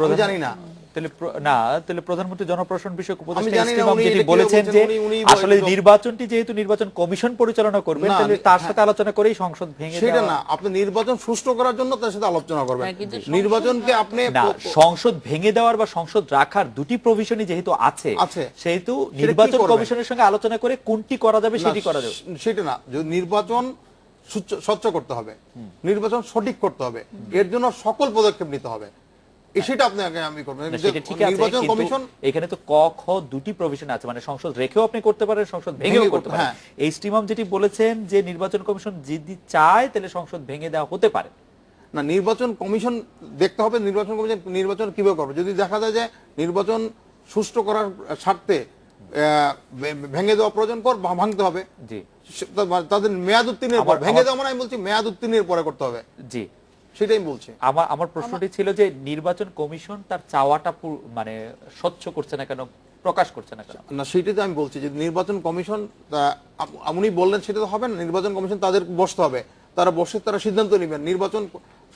আমি জানি না। তাহলে প্রধানমন্ত্রী জনপ্রশাসন বিষয়ক উপদেষ্টা ইসলাম যেটি বলেছেন যে আসলে নির্বাচনটি যেহেতু নির্বাচন কমিশন পরিচালনা করবে, তাহলে তার সাথে আলোচনা করেই সংসদ ভেঙে দেওয়া। সেটা না, আপনি নির্বাচন সুষ্ঠু করার জন্য তার সাথে আলোচনা করবেন। নির্বাচনকে আপনি না, সংসদ ভেঙে দেওয়ার বা সংসদ রাখার দুটি প্রভিশনই যেহেতু আছে, সেহেতু নির্বাচন কমিশনের সঙ্গে আলোচনা করে কোনটি করা যাবে সেটি করা যাবে। সেটা না, যদি নির্বাচন স্বচ্ছ করতে হবে, নির্বাচন সঠিক করতে হবে, এর জন্য সকল পদক্ষেপ নিতে হবে, সেটা আপনি আগে আমি করবেন। নির্বাচন কমিশন এখানে তো ক খ দুটি প্রভিশন আছে, মানে সংসদ রেখেও আপনি করতে পারেন, সংসদ ভেঙেও করতে পারেন। এই স্টিমাম যেটি বলেছেন যে নির্বাচন কমিশন যদি চায় তাহলে সংসদ ভেঙে দেওয়া হতে পারে না, নির্বাচন কমিশন দেখতে হবে নির্বাচন কমিশন নির্বাচন কিভাবে করবে। যদি দেখা যায় যে নির্বাচন সুষ্ঠু করার স্বার্থে ভেঙে দেওয়া প্রয়োজন পর ভাঙতে হবে, জি, তাদের মেয়াদ উত্তীর্ণের পর ভেঙে দেওয়া, মানে আমি বলছি মেয়াদ উত্তীর্ণের পরে করতে হবে, জি, সেটাই বলছি। আমার প্রশ্নটি ছিল যে নির্বাচন কমিশন তার চাওয়াটা মানে স্বচ্ছ করছে না কেন, প্রকাশ করছে না কেন? না, সেটাই তো আমি বলছি যে নির্বাচন কমিশন উনি বললেন সেটা তো হবে না। নির্বাচন কমিশন তাদের বসতে হবে, তারা বসে তারা সিদ্ধান্ত নেবেন নির্বাচন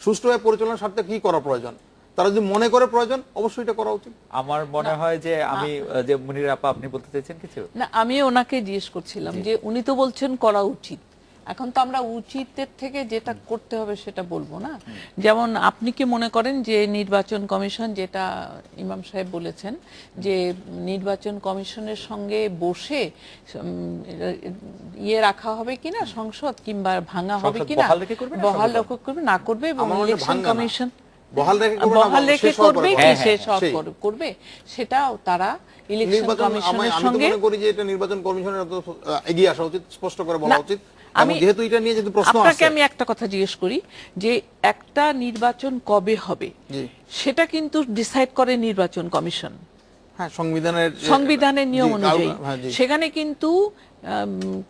সুষ্ঠুভাবে পরিচালনার স্বার্থে কি করা প্রয়োজন। তারা যদি মনে করে প্রয়োজন অবশ্যই এটা করা উচিত। আমার মনে হয় যে আমি যে মুনির আপা আপনি বলতে চাইছেন কিছু? না, আমি ওনাকে জিজ্ঞেস করছিলাম যে উনি তো বলছেন করা উচিত, এখন তো আমরা উচিতের থেকে যেটা করতে হবে সেটা বলবো না। যেমন আপনি কি মনে করেন যে নির্বাচন কমিশন, যেটা ইমাম সাহেব বলেছেন যে নির্বাচন কমিশনের সঙ্গে বসে ইয়ে রাখা হবে কিনা সংসদ, কিংবা ভাঙা হবে কিনা, বহাল রেখে করবে না করবে, এবং ইলেকশন কমিশন বহাল রেখে করবে কি শেষ করবে, সেটাও তারা ইলেকশন কমিশনের সঙ্গে। আমি মনে করি যে এটা নির্বাচন কমিশনের এগিয়ে আসা উচিত, স্পষ্ট করে বলা উচিত। যেহেতু এটা নিয়ে যেহেতু প্রশ্ন আছে, আপনাকে আমি একটা কথা জিজ্ঞেস করি যে একটা নির্বাচন কবে হবে সেটা কিন্তু ডিসাইড করে নির্বাচন কমিশন, হ্যাঁ, সংবিধানের নিয়ম অনুযায়ী। সেখানে কিন্তু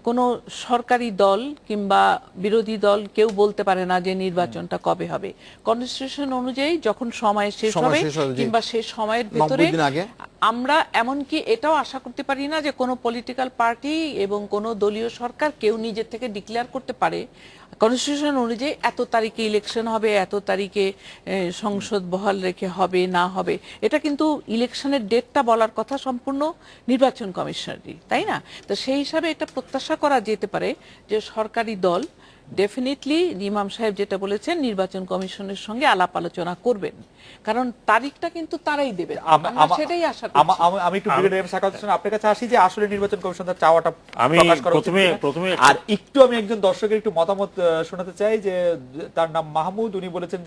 কোনো সরকারি দল কিংবা বিরোধী দল কেউ বলতে পারে না যে নির্বাচনটা কবে হবে। কনস্টিটিউশন অনুযায়ী যখন সময় শেষ সময় হবে শেষ হবে, জি। কিংবা সেই সময়ের 90 ভেতরে দিন আগে। আমরা এমনকি এটাও আশা করতে পারি না যে কোনো পলিটিক্যাল পার্টি এবং কোনো দলীয় সরকার কেউ নিজের থেকে ডিক্লেয়ার করতে পারে কনস্টিটিউশন অনুযায়ী এত তারিখে ইলেকশন হবে, এত তারিখে সংসদ বহাল রেখে হবে না হবে। এটা কিন্তু ইলেকশনের ডেটটা বলার কথা সম্পূর্ণ নির্বাচন কমিশনারই, তাই না? তো সেই হিসাবে এটা প্রত্যাশা করা যেতে পারে যে সরকারি দল ডেফিনেটলি ইমাম সাহেব যেটা বলেছেন নির্বাচন কমিশনের সঙ্গে আলাপ আলোচনা করবেন, কারণ তারিখটা কিন্তু তারাই দেবেন। আমরা সেটাই আশা করছি। আমি একটু ব্রিগেডিয়ার সাকাত হোসেন আপনার কাছে আসি যে আসলে নির্বাচন কমিশন তার চাওয়াটা আমি প্রকাশ করা উচিত প্রথমে কিনা? আর একটু আমি একজন দর্শকের একটু মতামত শোনাতে চাই যে তার নাম মাহমুদ, উনি বলেছেন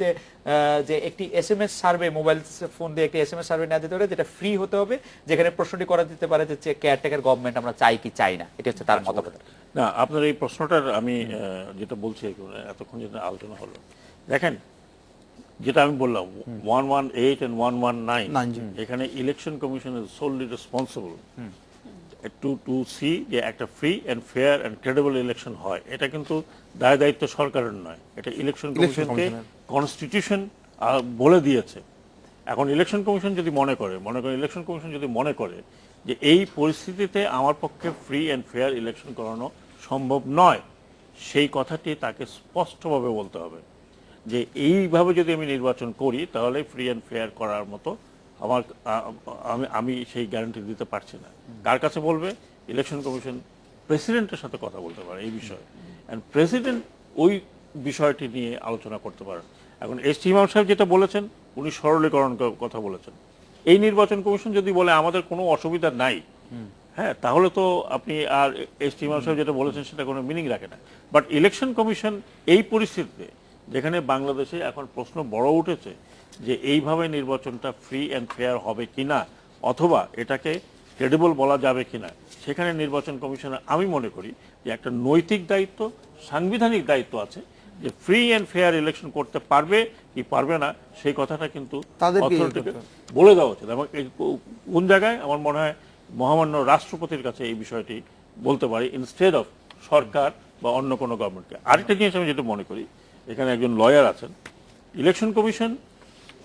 যে একটি এসএমএস সার্ভে, মোবাইল ফোন দিয়ে একটি এসএমএস সার্ভে নেওয়া যেতে পারে যেটা ফ্রি হতে হবে, যেখানে প্রশ্নটি করা যেতে পারে যে কেয়ারটেকার গভর্নমেন্ট আমরা চাই কি চাই না। এটা হচ্ছে তার মতামত। না, আপনার এই প্রশ্নটার আমি যেটা বলছি এতক্ষণ যেটা আলোচনা হলো, দেখেন যেটা আমি বললাম 118 and 119, এখানে election commission is solely responsible to see যে একটা free and fair and credible election হয়। এটা কিন্তু দায় দায়িত্ব সরকারের নয়, এটা ইলেকশন কমিশনকে কনস্টিটিউশন বলে দিয়েছে। এখন ইলেকশন কমিশন যদি মনে করে যে এই পরিস্থিতিতে আমার পক্ষে ফ্রি এন্ড ফেয়ার ইলেকশন করানো সম্ভব নয়, সেই কথাটি তাকে স্পষ্টভাবে বলতে হবে যে এইভাবে যদি আমি নির্বাচন করি তাহলে ফ্রি এন্ড ফেয়ার করার মতো আমি সেই গ্যারান্টি দিতে পারছি না। কার কাছে বলবে? ইলেকশন কমিশন প্রেসিডেন্টের সাথে কথা বলতে পারে এই বিষয়ে, এন্ড প্রেসিডেন্ট ওই বিষয়টি নিয়ে আলোচনা করতে পারেন। এখন এস টি ইমাম সাহেব যেটা বলেছেন, উনি সরলীকরণ কথা বলেছেন। এই নির্বাচন কমিশন যদি বলে আমাদের কোনো অসুবিধা নাই, হ্যাঁ, তাহলে তো আপনি আর এস টি ইমাম সাহেব যেটা বলেছেন সেটা কোনো মিনিং রাখে না। বাট ইলেকশন কমিশন এই পরিস্থিতিতে, যেখানে বাংলাদেশে এখন প্রশ্ন বড় উঠেছে যে এইভাবে নির্বাচনটা ফ্রি অ্যান্ড ফেয়ার হবে কিনা অথবা এটাকে ক্রেডিবল বলা যাবে কিনা, সেখানে নির্বাচন কমিশনের আমি মনে করি যে একটা নৈতিক দায়িত্ব, সাংবিধানিক দায়িত্ব আছে যে ফ্রি অ্যান্ড ফেয়ার ইলেকশন করতে পারবে কি পারবে না সেই কথাটা কিন্তু অথরিটিকে বলে দেওয়া উচিত। এবং কোন জায়গায় আমার মনে হয় মহামান্য রাষ্ট্রপতির কাছে এই বিষয়টি বলতে পারি ইনস্টেড অফ সরকার বা অন্য কোনো গভর্নমেন্টকে। আরেকটা জিনিস আমি যেটা মনে করি, এখানে একজন লয়ার আছেন, ইলেকশন কমিশন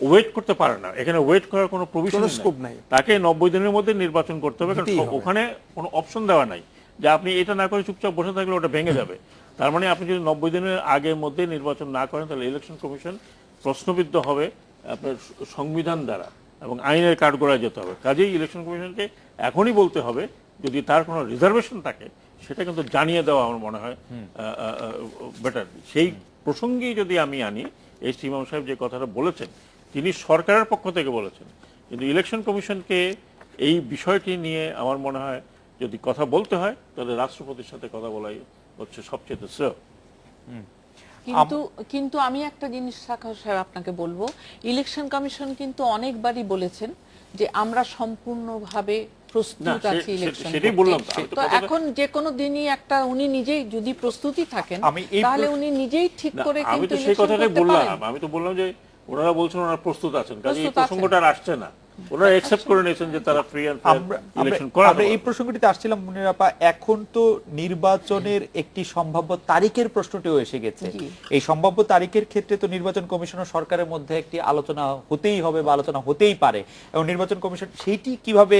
ওয়েট করতে পারে না, এখানে ওয়েট করার কোনো প্রভিশন নাই। তাকে 90 দিনের মধ্যে নির্বাচন করতে হবে, কারণ ওখানে কোনো অপশন দেওয়া নাই যে আপনি এটা না করে চুপচাপ বসে থাকলে ওটা ভেঙে যাবে। তার মানে আপনি যদি 90 দিনের আগের মধ্যে নির্বাচন না করেন তাহলে ইলেকশন কমিশন প্রশ্নবিদ্ধ হবে আপনার সংবিধান দ্বারা এবং আইনের কাঠগড়ায় যেতে হবে। কাজেই ইলেকশন কমিশনকে এখনই বলতে হবে, যদি তার কোনো রিজার্ভেশন থাকে সেটা কিন্তু জানিয়ে দেওয়া আমার মনে হয় বেটার। সেই প্রসঙ্গেই যদি আমি আনি, এস টি ইমাম সাহেব যে কথাটা বলেছেন তিনি সরকারের পক্ষ থেকে বলেছেন, কিন্তু ইলেকশন কমিশনকে এই বিষয়টি নিয়ে আমার মনে হয় যদি কথা বলতে হয় তাহলে রাষ্ট্রপতির সাথে কথা বলাই হচ্ছে সবচেয়ে শ্রেয়। কিন্তু আমি একটা জিনিস সাখাওয়াত সাহেব আপনাকে বলবো, ইলেকশন কমিশন কিন্তু অনেকবারই বলেছেন যে আমরা সম্পূর্ণভাবে প্রস্তুত আছি ইলেকশন করতে। তো এখন যে কোনো দিনই একটা উনি নিজেই যদি প্রস্তুতি থাকেন তাহলে উনি নিজেই ঠিক করে কিন্তু সেই কথাটাই বললাম। আমি তো বললাম যে ওনারা বলছেন ওনারা প্রস্তুত আছেন, কাজে এই প্রসঙ্গটা আর আসছে না, ওনারা অ্যাকসেপ্ট করে নিয়েছেন যে তারা ফ্রি এন্ড ফেয়ার ইলেকশন করাবে। আমরা এই প্রসঙ্গটিতে আসছিলাম মুনির আপা, এখন তো নির্বাচনের একটি সম্ভাব্য তারিখের প্রশ্নটিও এসে গেছে। এই সম্ভাব্য তারিখের ক্ষেত্রে তো নির্বাচন কমিশন ও সরকারের মধ্যে একটি আলোচনা হতেই হবে বা আলোচনা হতেই পারে, এবং নির্বাচন কমিশন সেইটি কিভাবে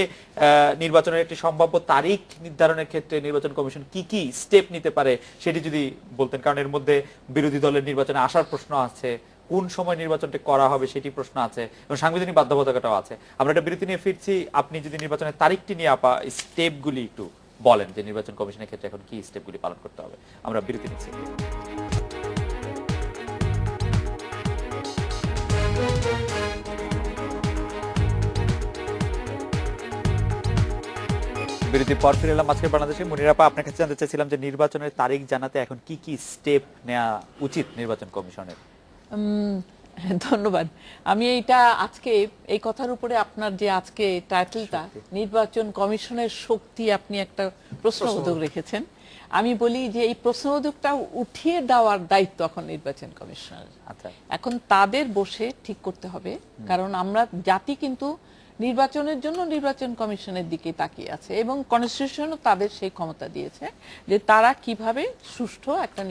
নির্বাচনের একটি সম্ভাব্য তারিখ নির্ধারণের ক্ষেত্রে নির্বাচন কমিশন কি কি স্টেপ নিতে পারে সেটি যদি বলতেন, কারণ এর মধ্যে বিরোধী দলের নির্বাচনে আসার প্রশ্ন আছে, কোন সময় নির্বাচনটা করা হবে সেটি প্রশ্ন আছে, এবং সাংবিধানিক বাধ্যবাধকতাও আছে। আমরা একটা বিরতি নিয়ে ফিরছি। আপনি যদি নির্বাচনের তারিখটি নিয়ে আপা স্টেপগুলি একটু বলেন যে নির্বাচন কমিশনের ক্ষেত্রে এখন কি স্টেপগুলি পালন করতে হবে। আমরা বিরতি নিচ্ছি। বিরতির পর ফিরে এলাম আজকের বাংলাদেশে। মুনির আপা, আপনার কাছে জানতে চাইছিলাম যে নির্বাচনের তারিখ জানাতে এখন কি কি স্টেপ নেওয়া উচিত নির্বাচন কমিশনের। ধন্যবাদ। আমি এইটা আজকে এই কথার উপরে আপনার যে আজকে টাইটেলটা নির্বাচন কমিশনের শক্তি, আপনি একটা প্রশ্নবোধক রেখেছেন। আমি বলি যে এই প্রশ্নবোধকটা উঠিয়ে দেওয়ার দায়িত্ব এখন নির্বাচন কমিশনের। এখন তাদের বসে ঠিক করতে হবে, কারণ আমরা জাতি কিন্তু নির্বাচনের জন্য নির্বাচন কমিশনের দিকে তাকিয়ে আছে এবং কনস্টিটিউশনও তাদের সেই ক্ষমতা দিয়েছে যে তারা কিভাবে সুষ্ঠু একটা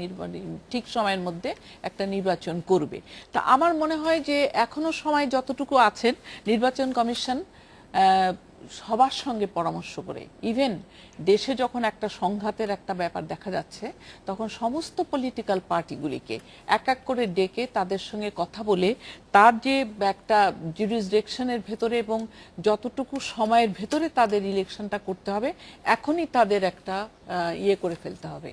ঠিক সময়ের মধ্যে একটা নির্বাচন করবে। তা আমার মনে হয় যে এখনো সময় যতটুকু আছেন নির্বাচন কমিশন সবার সঙ্গে পরামর্শ করে, ইভেন দেশে যখন একটা সংঘাতের একটা ব্যাপার দেখা যাচ্ছে তখন সমস্ত পলিটিক্যাল পার্টিগুলিকে এক এক করে ডেকে তাদের সঙ্গে কথা বলে তার যে একটা জুরিসডিকশনের ভেতরে এবং যতটুকু সময়ের ভেতরে তাদের ইলেকশনটা করতে হবে এখনই তাদের একটা ইয়ে করে ফেলতে হবে,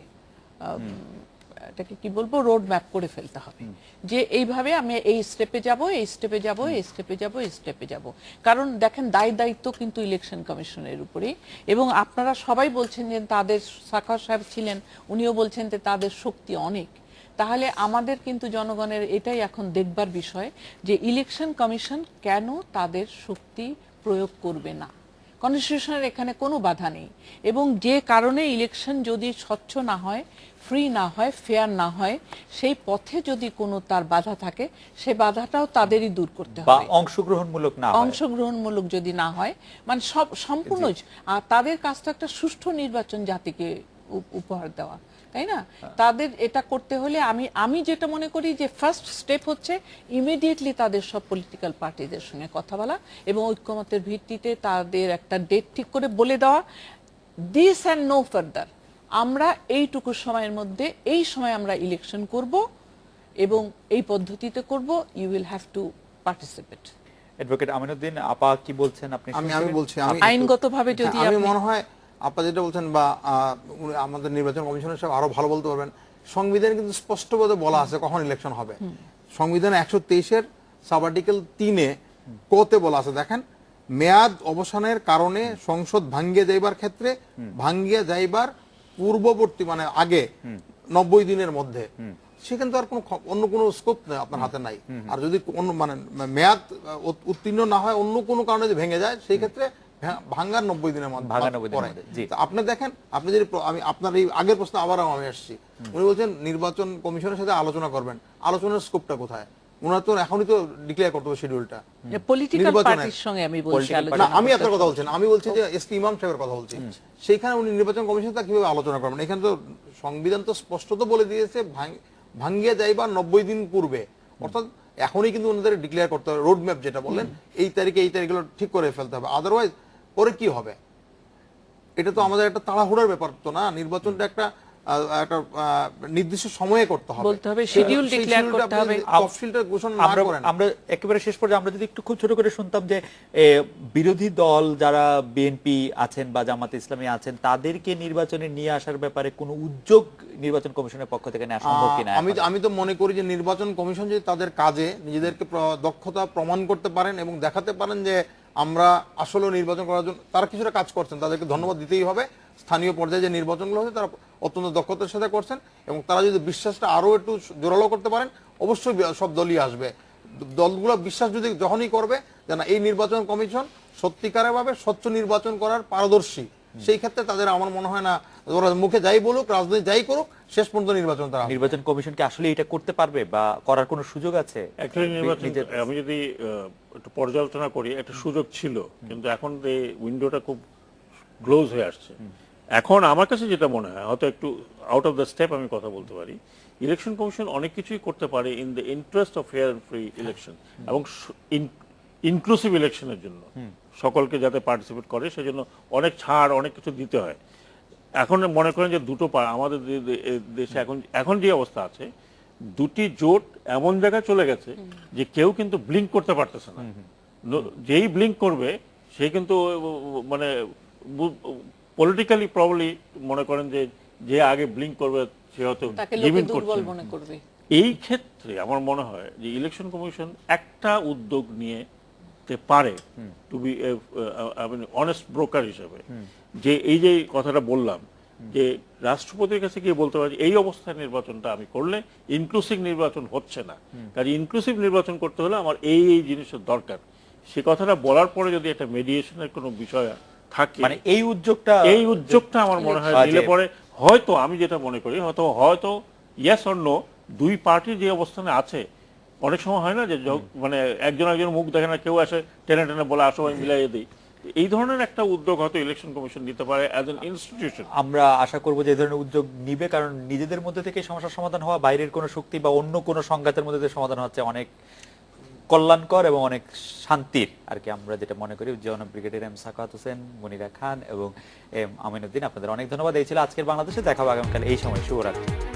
এটাকে কি বলবো, রোড ম্যাপ করে ফেলতে হবে যে এইভাবে আমি এই স্টেপে যাব, এই স্টেপে যাব, এই স্টেপে যাব, এই স্টেপে যাব। কারণ দেখেন দায়িত্ব কিন্তু ইলেকশন কমিশনের উপরেই, এবং আপনারা সবাই বলছেন যে তাদের সাখাওয়াত সাহেব ছিলেন, উনিও বলছেন যে তাদের শক্তি অনেক। তাহলে আমাদের কিন্তু জনগণের এটাই এখন দেখবার বিষয় যে ইলেকশন কমিশন কেন তাদের শক্তি প্রয়োগ করবে না। কনস্টিটিউশনের এখানে কোনো বাধা নেই, এবং যে কারণে ইলেকশন যদি স্বচ্ছ না হয়, ফ্রি না হয়, ফেয়ার না হয়, সেই পথে যদি কোনো তার বাধা থাকে সেই বাধাটাও তাদেরই দূর করতে বা হবে। অংশগ্রহণমূলক না হয়, অংশগ্রহণমূলক যদি না হয়, মানে সম্পূর্ণ আর তাদের কাজটা একটা সুষ্ঠু নির্বাচন জাতিকে উপহার দেওয়া, তাই না? তাদের এটা করতে হলে আমি যেটা মনে করি যে ফার্স্ট স্টেপ হচ্ছে ইমিডিয়েটলি তাদের সব পলিটিক্যাল পার্টিদের সঙ্গে কথা বলা এবং ঐক্যমতের ভিত্তিতে তাদের একটা ডেট ঠিক করে বলে দেওয়া, দিস অ্যান্ড নো ফার্দার, আমরা এইটুকু সময়ের মধ্যে এই সময় আমরা ইলেকশন করব এবং এই পদ্ধতিতে করব, you will have to participate. Advocate Aminuddin আপা কি বলছেন আপনি? আমি বলছি, আইনগতভাবে যদি আমি মনে হয় আপনি যেটা বলছেন বা আমাদের নির্বাচন কমিশনের সাহেব আরো ভালো বলতে পারবেন, সংবিধানে কিন্তু স্পষ্টভাবে বলা আছে কখন ইলেকশন হবে। সংবিধানে 123-এর সাব-আর্টিকেল 3-এ কোতে বলা আছে, দেখেন, মেয়াদ অবসানের কারণে সংসদ ভাঙ্গিয়ে যাইবার ক্ষেত্রে ভাঙ্গিয়ে যাইবার পূর্ববর্তী মানে আগে 90 দিনের মধ্যে, সেখানে তো আর অন্য কোনো স্কোপ নেই, আপনার হাতে নাই। আর যদি অন্য মানে মেয়াদ উত্তীর্ণ না হয়, অন্য কোনো কারণে যদি ভেঙে যায়, সেই ক্ষেত্রে ভাঙ্গার 90 দিনের মধ্যে পরে। আপনি দেখেন, আপনি যদি আমি আপনার এই আগের প্রশ্ন আবার আমি আসছি, উনি বলছেন নির্বাচন কমিশনের সাথে আলোচনা করবেন, আলোচনার স্কোপটা কোথায়? ওনার তো এখনই তো ডিক্লেয়ার করতে হবে শিডিউলটা পলিটিক্যাল পার্টির সঙ্গে। আমি বলছি না, আমি আপনার কথা বলছেন, আমি বলছি যে এসপি ইমাম সাহেবের কথা বলছি, সেইখানে উনি নির্বাচন কমিশন তা কিভাবে আলোচনা করবেন? এখানে তো সংবিধান তো স্পষ্ট তো বলে দিয়েছে ভাঙ্গিয়ে যাইবার 90 দিন পূর্বে, অর্থাৎ এখনই কিন্তু ওনাদের ডিক্লেয়ার করতে হবে, রোড ম্যাপ যেটা বললেন, এই তারিখে এই তারিখগুলো ঠিক করে ফেলতে হবে, আদারওয়াইজ পরে কি হবে? এটা তো আমাদের একটা তাড়াহুড়ার ব্যাপার তো না, নির্বাচনটা একটা নির্দিষ্ট সময়ে করতে হবে, বলতে হবে, শিডিউল ডিক্লেয়ার করতে হবে, তফসিলটা ঘোষণা না করেন। আমরা একেবারে শেষ পর্যায়ে আমরা যদি একটু খুব ছোট করে শুনতাম যে বিরোধী দল যারা বিএনপি আছেন বা জামাতে ইসলামী আছেন তাদেরকে নির্বাচনে নিয়ে আসার ব্যাপারে কোনো উদ্যোগ নির্বাচন কমিশনের পক্ষ থেকে নেওয়া সম্ভব কিনা। আমি তো মনে করি যে নির্বাচন কমিশন যদি তাদের কাজে নিজেদেরকে দক্ষতা প্রমাণ করতে পারেন এবং দেখাতে পারেন যে আমরা আসলে নির্বাচন করার জন্য তারা কিছুটা কাজ করছেন, তাদেরকে ধন্যবাদ দিতেই হবে। স্থানীয় পর্যায়ে যে নির্বাচনগুলো হচ্ছে তারা অত্যন্ত দক্ষতার সাথে করছেন, এবং তারা যদি বিশ্বাসটা আরো একটু জোরালো করতে পারেন, অবশ্যই সব দলই আসবে। দলগুলো বিশ্বাস যদি যখনই করবে যে না, এই নির্বাচন কমিশন সত্যিকারের ভাবে স্বচ্ছ নির্বাচন করার পারদর্শী, সেই ক্ষেত্রে তাদের আমার মনে হয় না ওরা মুখে যাই বলুক, রাজনীতি যাই করুক, শেষ পর্যন্ত নির্বাচন কমিশন কি আসলে এটা করতে পারবে বা করার কোনো সুযোগ আছে? অ্যাকচুয়ালি নির্বাচন আমি যদি একটু পর্যালোচনা করি, একটা সুযোগ ছিল, কিন্তু এখন এই উইন্ডোটা খুব ক্লোজ হয়ে আসছে। এখন আমার কাছে যেটা মনে হয়, হয়তো একটু আউট অফ দ্য স্টেপ আমি কথা বলতে পারি, ইলেকশন কমিশন অনেক কিছুই করতে পারে in the interest of fair and free election এবং ইনক্লুসিভ ইলেকশনের জন্য, সকলকে যাতে পার্টিসিপেট করে সেজন্য অনেক ছাড়, অনেক কিছু দিতে হয়। এখন মনে করেন যে দুটো আমাদের দেশে এখন যে অবস্থা আছে, দুটি জোট এমন জায়গায় চলে গেছে যে কেউ কিন্তু ব্লিঙ্ক করতে পারতেছে না। যেই ব্লিঙ্ক করবে সে কিন্তু মানে পলিটিক্যালি প্রবলি মনে করেন যে আগে ব্লিঙ্ক করবে সে হয়তো লিমিট করবে। এই ক্ষেত্রে আমার মনে হয় যে ইলেকশন কমিশন একটা উদ্যোগ নিয়ে পারে, টু বি অনেস্ট ব্রোকার হিসেবে, যে এই যে কথাটা বললাম যে রাষ্ট্রপতির কাছে গিয়ে বলতে পারে এই অবস্থায় নির্বাচনটা আমি করলে ইনক্লুসিভ নির্বাচন হচ্ছে না, কাজে ইনক্লুসিভ নির্বাচন করতে হলে আমার এই জিনিসের দরকার। সে কথাটা বলার পরে যদি একটা মেডিয়েশনের কোনো বিষয় থাকে, মানে এই উদ্যোগটা আমার মনে হয় দিলে পরে হয়তো, আমি যেটা মনে করি, হয়তো ইয়েস অর নো, দুই পার্টি যে অবস্থানে আছে অনেক সময় হয় না যে মানে একজন মুখ দেখে না, কেউ আসে টেনে টেনে বলে আসো আমি মিলাইয়ে দিই। এই ধরনের একটা উদ্যোগ হয়তো ইলেকশন কমিশন নিতে পারে অ্যাজ এন ইনস্টিটিউশন। আমরা আশা করব যে এই ধরনের উদ্যোগ নিবে, কারণ নিজেদের মধ্যে থেকে সমস্যার সমাধান হওয়া বাইরের কোনো শক্তি বা অন্য কোনো সংঘাতের মধ্যে থেকে সমাধান হচ্ছে অনেক কল্যাণকর এবং অনেক শান্তির আর কি, আমরা যেটা মনে করি। জনাব ব্রিগেডিয়ার এম সাখাওয়াত হোসেন, মনিরা খান এবং এম আমিনুদ্দিন, আপনাদের অনেক ধন্যবাদ। এই ছিল আজকের বাংলাদেশে। দেখা হবে আগামীকাল এই সময়। শুভরাত্রি।